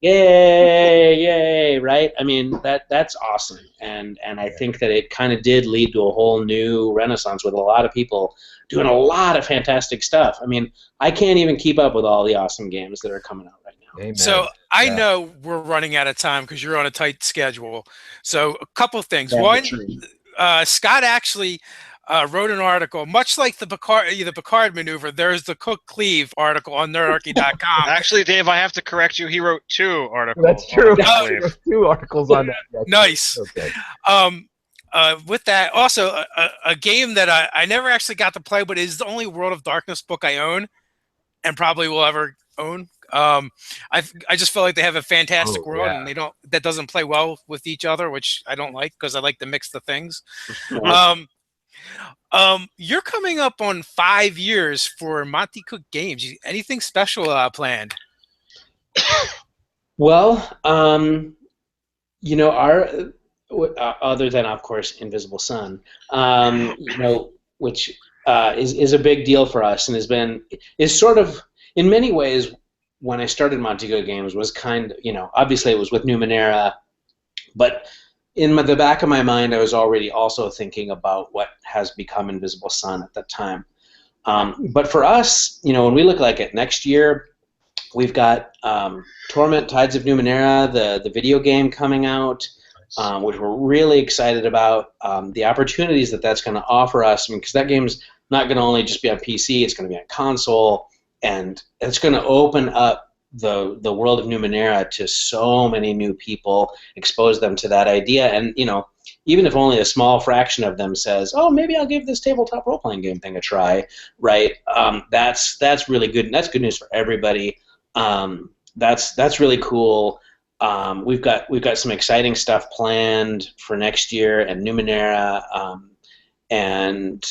yay, right? I mean, that's awesome, and I think that it kind of did lead to a whole new renaissance with a lot of people doing a lot of fantastic stuff. I mean, I can't even keep up with all the awesome games that are coming out right now. Amen. So I know we're running out of time because you're on a tight schedule. So a couple of things. Yeah, One, true. Scott actually wrote an article, much like the Picard maneuver. There's the Cook Cleave article on nerdarchy.com. Actually, Dave, I have to correct you. He wrote 2 articles. That's true. on He wrote 2 articles on that. That's Nice. Okay. With that, also a game that I never actually got to play, but is the only World of Darkness book I own, and probably will ever own. I just feel like they have a fantastic world, and that doesn't play well with each other, which I don't like because I like to mix the things. You're coming up on 5 years for Monte Cook Games. Anything special planned? Well, you know, our other than of course Invisible Sun, you know, which is a big deal for us and is sort of in many ways when I started Monte Cook Games was kind of, you know, obviously it was with Numenera, but in the back of my mind I was already also thinking about what has become Invisible Sun at that time. But for us, you know, when we look like at next year, we've got Torment Tides of Numenera, the video game coming out, which we're really excited about. The opportunities that's going to offer us, I mean, because that game's not going to only just be on PC, it's going to be on console, and it's going to open up the world of Numenera to so many new people, expose them to that idea, and, you know, even if only a small fraction of them says, oh, maybe I'll give this tabletop role-playing game thing a try, right? That's really good, and that's good news for everybody. That's really cool. We've got some exciting stuff planned for next year and Numenera, and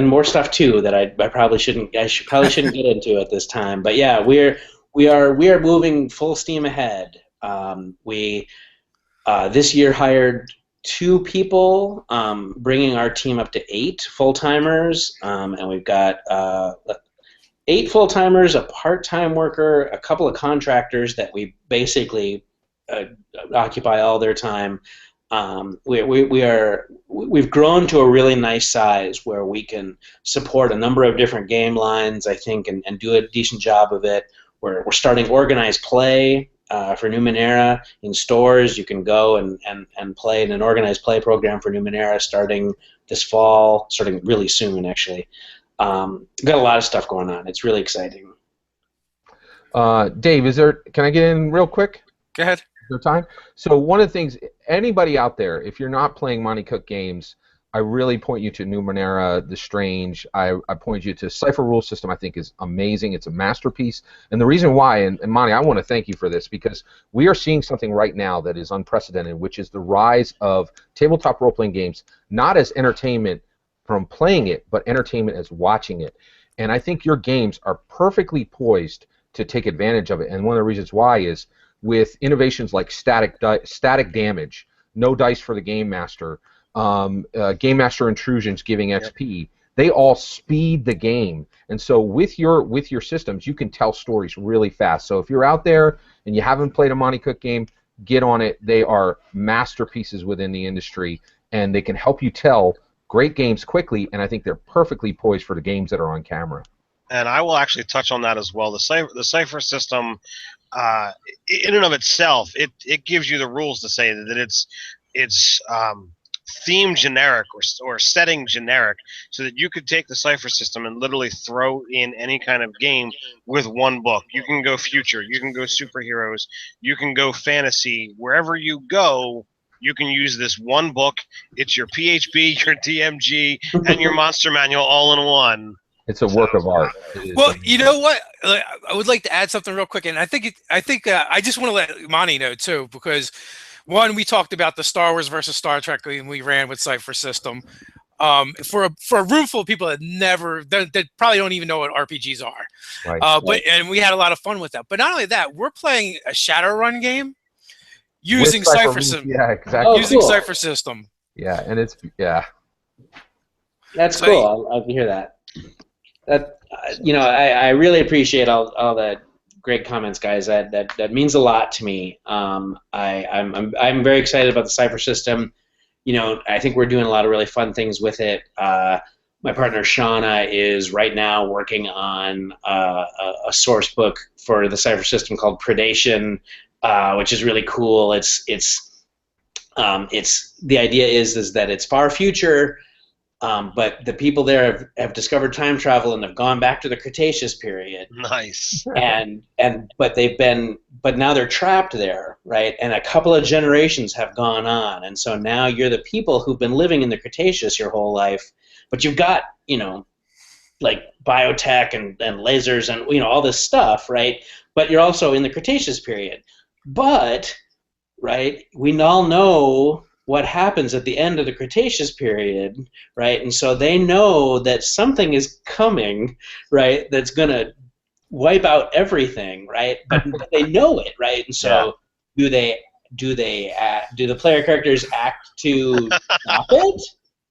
more stuff too that I probably shouldn't get into at this time. But yeah, we are moving full steam ahead. We this year hired 2 people, bringing our team up to 8 full-timers, and we've got 8 full-timers, a part-time worker, a couple of contractors that we basically occupy all their time. We've grown to a really nice size where we can support a number of different game lines, I think, and do a decent job of it. We're starting organized play for Numenera in stores. You can go and play in an organized play program for Numenera starting this fall, starting really soon, actually. We've got a lot of stuff going on. It's really exciting. Dave, can I get in real quick? Go ahead. Is there time? So one of the things, anybody out there, if you're not playing Monte Cook Games, I really point you to Numenera, The Strange. I point you to Cypher Rule System. I think is amazing. It's a masterpiece. And the reason why, and Monte, I want to thank you for this, because we are seeing something right now that is unprecedented, which is the rise of tabletop role-playing games, not as entertainment from playing it, but entertainment as watching it. And I think your games are perfectly poised to take advantage of it. And one of the reasons why is with innovations like static damage, no dice for the game master, game master intrusions giving XP, they all speed the game. And so with your systems, you can tell stories really fast. So if you're out there and you haven't played a Monte Cook game, get on it. They are masterpieces within the industry, and they can help you tell great games quickly, and I think they're perfectly poised for the games that are on camera. And I will actually touch on that as well. The Cypher system, in and of itself, it gives you the rules to say that it's theme generic or setting generic, so that you could take the Cypher system and literally throw in any kind of game with one book. You can go future, you can go superheroes, you can go fantasy. Wherever you go, you can use this one book. It's your PHB, your DMG, and your monster manual all in one. It's a work of art. Well, you know what? I would like to add something real quick, and I think I just want to let Monte know too, because one, we talked about the Star Wars versus Star Trek, and we ran with Cypher System. For a room full of people that probably don't even know what RPGs are, right. And we had a lot of fun with that. But not only that, we're playing a Shadowrun game using Cypher System. Yeah, exactly. Using Cypher System. Yeah, and that's cool. I'll hear that. That I really appreciate all that great comments, guys. That means a lot to me. I'm very excited about the Cypher System. I think we're doing a lot of really fun things with it. My partner Shauna is right now working on a source book for the Cypher System called Predation, which is really cool. The idea is that it's far future, but the people there have discovered time travel and have gone back to the Cretaceous period. Nice. But now they're trapped there, right? And a couple of generations have gone on, and so now you're the people who've been living in the Cretaceous your whole life, but you've got like biotech and lasers and all this stuff, right? But you're also in the Cretaceous period. But right, we all know what happens at the end of the Cretaceous period, right? And so they know that something is coming, right, that's going to wipe out everything, right? But they know it, right? And so do the player characters act to stop it,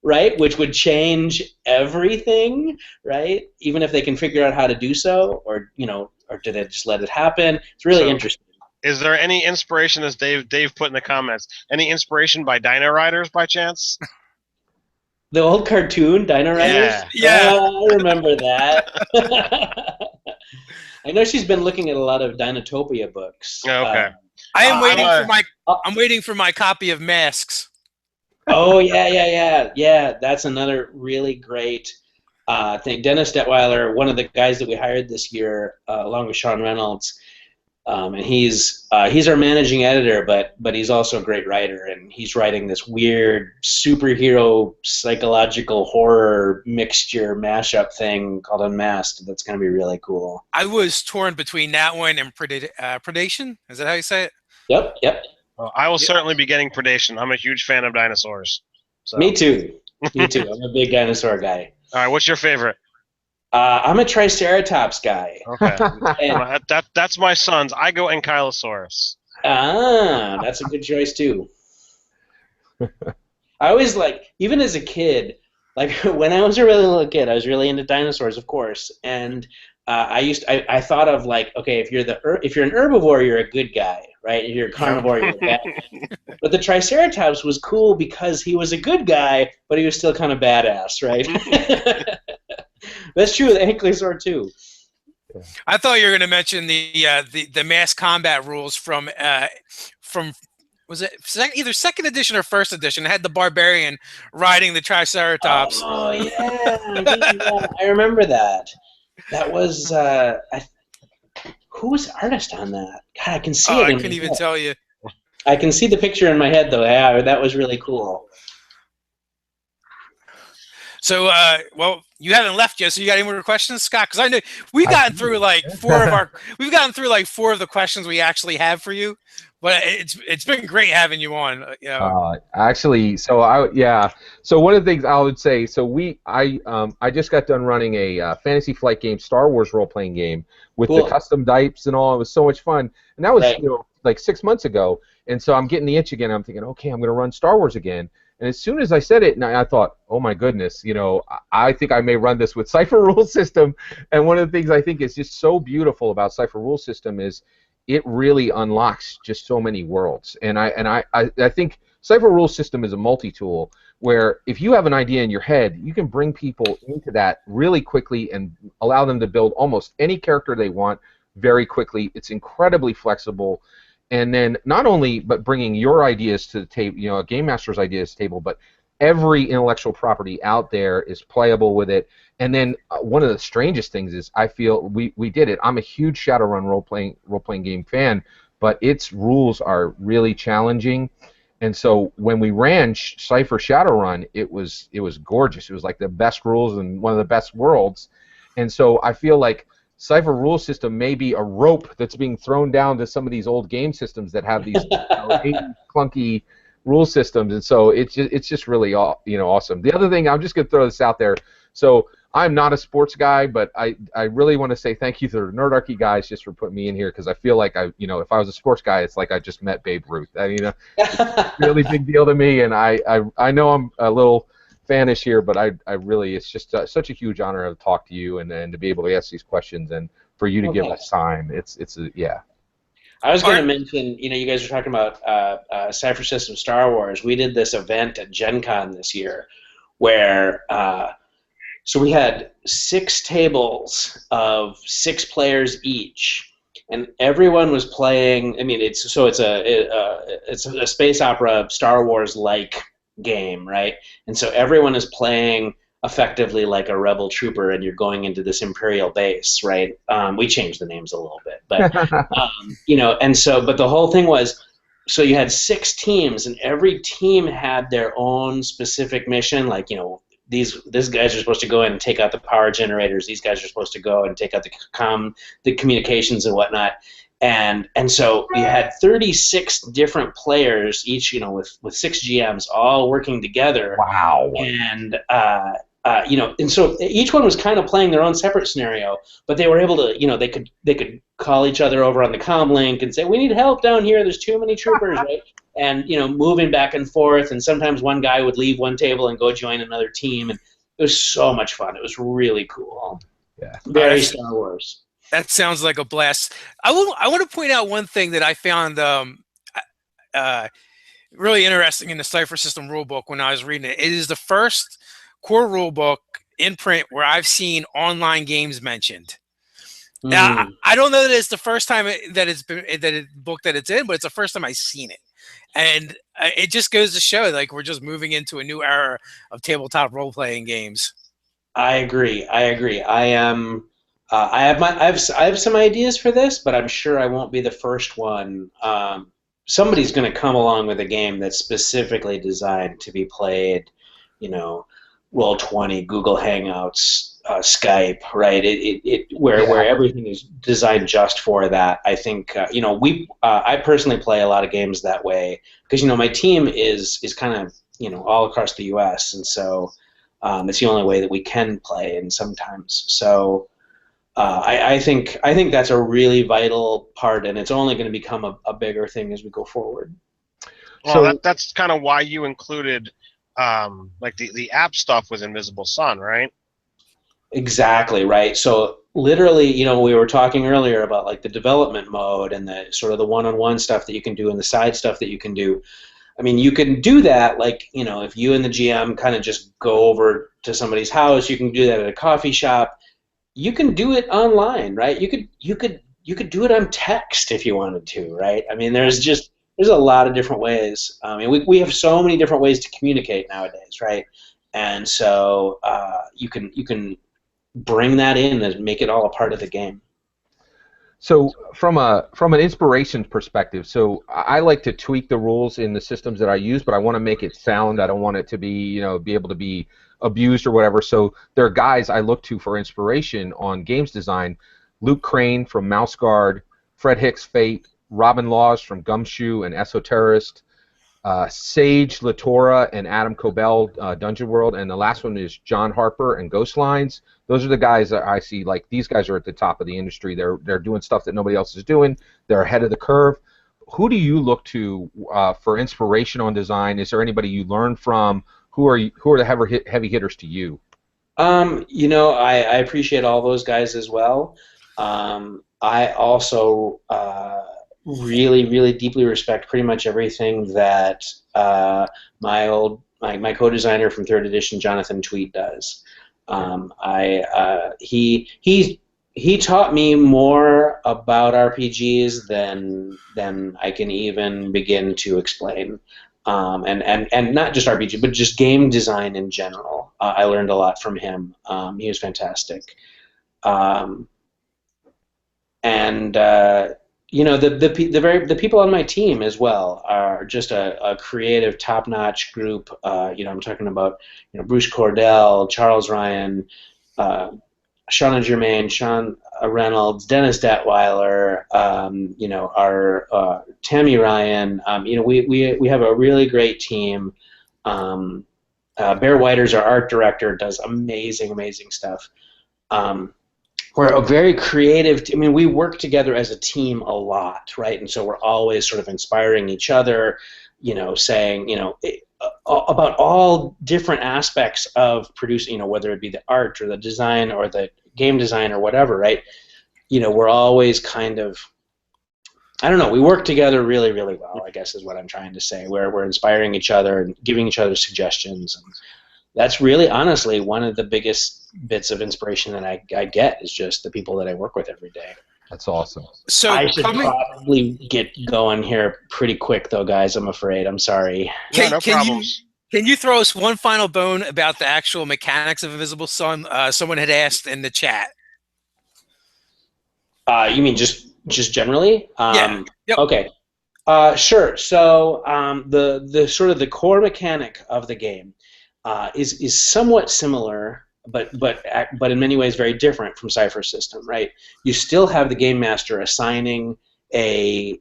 right? Which would change everything, right? Even if they can figure out how to do so, or do they just let it happen? It's really interesting. Is there any inspiration, as Dave put in the comments, any inspiration by Dino Riders by chance? The old cartoon, Dino Riders? Yeah. I remember that. I know she's been looking at a lot of Dinotopia books. Okay. I'm waiting for my copy of Masks. Oh, yeah. That's another really great thing. Dennis Detweiler, one of the guys that we hired this year, along with Sean Reynolds, and he's our managing editor, but he's also a great writer, and he's writing this weird superhero psychological horror mixture mashup thing called Unmasked. That's going to be really cool. I was torn between that one and Predation. Is that how you say it? Yep. Well, I will certainly be getting Predation. I'm a huge fan of dinosaurs. So. Me too. I'm a big dinosaur guy. All right, what's your favorite? I'm a Triceratops guy. Okay. That's my son's. I go Ankylosaurus. Ah, that's a good choice too. I always even as a kid, when I was a really little kid, I was really into dinosaurs, of course, and I thought of okay, if you're an herbivore, you're a good guy, right? If you're a carnivore, you're a bad guy. But the Triceratops was cool because he was a good guy, but he was still kind of badass, right? That's true with Ankylosaur too. I thought you were going to mention the mass combat rules from was it either second edition or first edition? It had the barbarian riding the Triceratops. Oh yeah, I remember that. That was who was the artist on that? God, I can see it. I couldn't even tell you. I can see the picture in my head though. Yeah, that was really cool. So, well, you haven't left yet. So, you got any more questions, Scott? Because I know we've gotten through four of the questions we actually have for you. But it's been great having you on. Actually, so one of the things I would say, I just got done running a Fantasy Flight game, Star Wars role-playing game with the custom dice and all. It was so much fun, and that was 6 months ago. And so I'm getting the itch again. I'm thinking, okay, I'm going to run Star Wars again. And as soon as I said it, and I thought, oh my goodness, I think I may run this with Cypher Rule System. And one of the things I think is just so beautiful about Cypher Rule System is it really unlocks just so many worlds. And I think Cypher Rule System is a multi-tool where if you have an idea in your head, you can bring people into that really quickly and allow them to build almost any character they want very quickly. It's incredibly flexible. And then not only but bringing your ideas to the table, a game master's ideas to the table, but every intellectual property out there is playable with it. And then one of the strangest things is I feel we did it. I'm a huge Shadowrun role-playing game fan, but its rules are really challenging. And so when we ran Cypher Shadowrun, it was gorgeous. It was like the best rules and one of the best worlds. And so I feel like Cypher Rule System may be a rope that's being thrown down to some of these old game systems that have these clunky rule systems, and so it's just really awesome. The other thing, I'm just going to throw this out there. So I'm not a sports guy, but I really want to say thank you to the Nerdarchy guys just for putting me in here, because I feel like if I was a sports guy, it's like I just met Babe Ruth. It's a really big deal to me, and I know I'm a little fanish here, but I really, it's just such a huge honor to talk to you and to be able to ask these questions. And for you to give Okay. us time. Yeah. I was going to mention, you guys were talking about Cypher System Star Wars. We did this event at Gen Con this year where so we had 6 tables of 6 players each, and everyone was playing. I mean, it's a space opera Star Wars like game, right? And so everyone is playing effectively like a rebel trooper, and you're going into this Imperial base, right? We changed the names a little bit, but and so, but the whole thing was, so you had 6 teams, and every team had their own specific mission. Like, these guys are supposed to go in and take out the power generators. These guys are supposed to go and take out the communications and whatnot. And so we had 36 different players, each with 6 GMs, all working together. Wow. And and so each one was kind of playing their own separate scenario, but they were able to, they could call each other over on the comm link and say, "We need help down here. There's too many troopers," right? And moving back and forth, and sometimes one guy would leave one table and go join another team, and it was so much fun. It was really cool. Yeah. Very Star Wars. That sounds like a blast. I want to point out one thing that I found really interesting in the Cypher System rulebook when I was reading it. It is the first core rulebook in print where I've seen online games mentioned. Now, I don't know that it's the first time that it's in, but it's the first time I've seen it, and it just goes to show, like, we're just moving into a new era of tabletop role-playing games. I agree. I am. I have some ideas for this, but I'm sure I won't be the first one. Somebody's going to come along with a game that's specifically designed to be played, Roll20, Google Hangouts, Skype, right? Where everything is designed just for that. I think I personally play a lot of games that way because my team is kind of all across the U.S. and so it's the only way that we can play, and sometimes so. I think that's a really vital part, and it's only going to become a bigger thing as we go forward. Well, so that's kind of why you included like the app stuff with Invisible Sun, right? Exactly, right. So literally, we were talking earlier about like the development mode and the sort of the one-on-one stuff that you can do and the side stuff that you can do. I mean, you can do that, like, if you and the GM kind of just go over to somebody's house, you can do that at a coffee shop. You can do it online, right? You could do it on text if you wanted to, right? I mean, there's a lot of different ways. I mean, we have so many different ways to communicate nowadays, right? And so you can bring that in and make it all a part of the game. So from an inspiration perspective, so I like to tweak the rules in the systems that I use, but I want to make it sound. I don't want it to be be able to be abused or whatever. So there are guys I look to for inspiration on games design: Luke Crane from Mouse Guard, Fred Hicks Fate, Robin Laws from Gumshoe and Esoterrorist, Sage Latora and Adam Cobell, Dungeon World, and the last one is John Harper and Ghost Lines. Those are the guys that I see, like, these guys are at the top of the industry. They're doing stuff that nobody else is doing. They're ahead of the curve. Who do you look to for inspiration on design? Is there anybody you learn from? Who are the heavy hitters to you? I appreciate all those guys as well. I also really, really deeply respect pretty much everything that my co-designer from 3rd edition, Jonathan Tweed, does. He taught me more about RPGs than I can even begin to explain. And not just RPG, but just game design in general. I learned a lot from him. He was fantastic. The people on my team as well are just a creative, top-notch group. I'm talking about Bruce Cordell, Charles Ryan, Shauna Germain, Sean Reynolds, Dennis Detweiler, our Tammy Ryan. We have a really great team. Bear Whiters, our art director, does amazing stuff. We're a very creative. We work together as a team a lot, right? And so we're always sort of inspiring each other, saying, about all different aspects of producing, whether it be the art or the design or the game design or whatever, right? we're always kind of, I don't know, we work together really, really well, I guess is what I'm trying to say, where we're inspiring each other and giving each other suggestions. And that's really, honestly, one of the biggest bits of inspiration that I get is just the people that I work with every day. That's awesome. So I should probably get going here pretty quick, though, guys. I'm afraid. I'm sorry. Yeah, no problems. Can you throw us one final bone about the actual mechanics of Invisible Sun? Someone had asked in the chat. You mean just generally? Yeah. Yep. Okay. Sure. So the sort of the core mechanic of the game is somewhat similar, but in many ways very different from Cypher System, right? You still have the game master assigning a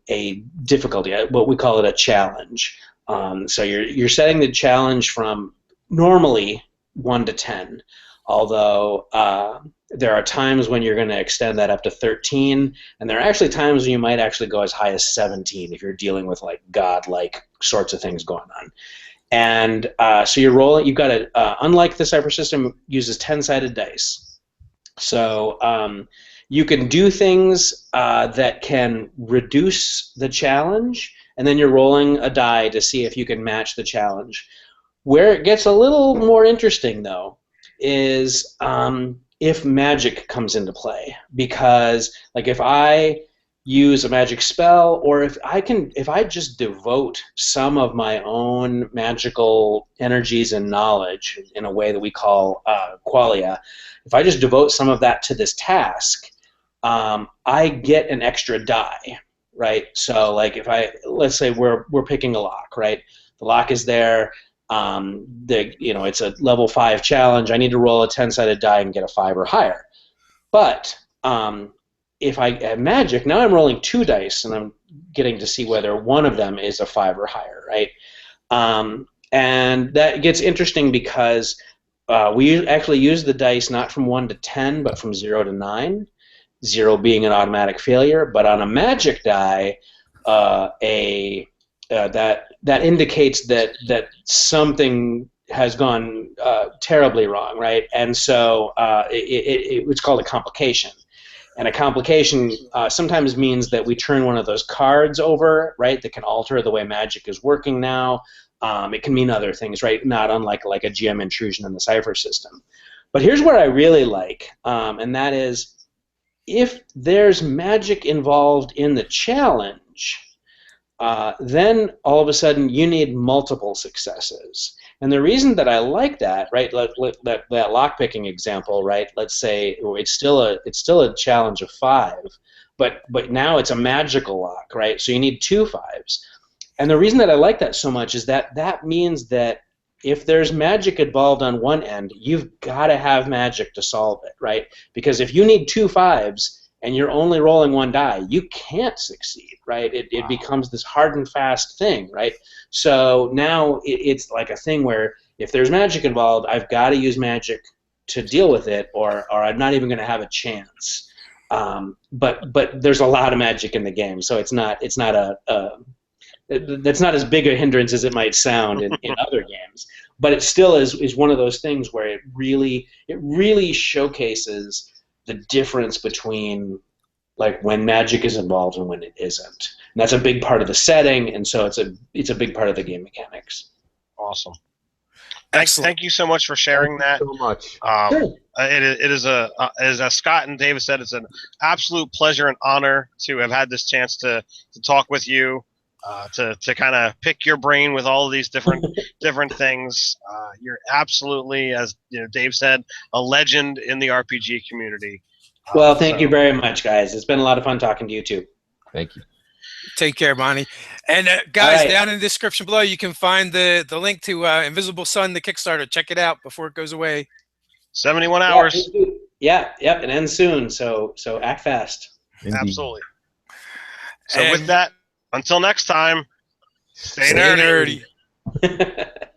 difficulty, what we call it a challenge. So you're setting the challenge from normally 1 to 10, although there are times when you're going to extend that up to 13, and there are actually times when you might actually go as high as 17 if you're dealing with like godlike sorts of things going on. And so you're rolling. You've got to, unlike the Cypher System, uses 10-sided dice. So you can do things that can reduce the challenge, and then you're rolling a die to see if you can match the challenge. Where it gets a little more interesting, though, is if magic comes into play. Because, like, if I use a magic spell, or if I just devote some of my own magical energies and knowledge in a way that we call qualia, if I just devote some of that to this task, I get an extra die, right? So, like, let's say we're picking a lock, right? The lock is there. It's a level 5 challenge. I need to roll a 10-sided die and get a 5 or higher. But if I have magic, now I'm rolling 2 dice, and I'm getting to see whether one of them is a 5 or higher, right? And that gets interesting because we actually use the dice not from 1 to 10, but from 0 to 9, 0 being an automatic failure. But on a magic die, that indicates that something has gone terribly wrong, right? And so it's called a complication. And a complication sometimes means that we turn one of those cards over, right, that can alter the way magic is working now. It can mean other things, right, not unlike like a GM intrusion in the Cypher System. But here's what I really like, and that is if there's magic involved in the challenge, then all of a sudden you need multiple successes. And the reason that I like that, right, that lockpicking example, right, let's say it's still a challenge of 5, but now it's a magical lock, right? So you need 2 5s. And the reason that I like that so much is that means that if there's magic involved on one end, you've got to have magic to solve it, right? Because if you need 2 5s and you're only rolling 1 die, you can't succeed, right? It becomes this hard and fast thing, right? So now it's like a thing where if there's magic involved, I've got to use magic to deal with it, or I'm not even going to have a chance. But there's a lot of magic in the game, so that's not as big a hindrance as it might sound in other games. But it still is one of those things where it really showcases the difference between like when magic is involved and when it isn't. And that's a big part of the setting, and so it's a big part of the game mechanics. Awesome. Excellent. Thank you so much for sharing that. So much. Sure. It is as Scott and David said, it's an absolute pleasure and honor to have had this chance to talk with you, to kind of pick your brain with all of these different things. You're absolutely, as Dave said, a legend in the RPG community. Well, thank you very much, guys. It's been a lot of fun talking to you too. Thank you. Take care, Monty. And guys, right. down in the description below, you can find the link to Invisible Sun, the Kickstarter. Check it out before it goes away. 71 hours. Yep, it ends soon, so act fast. Indeed. Absolutely. So with that, until next time, stay nerdy. nerdy.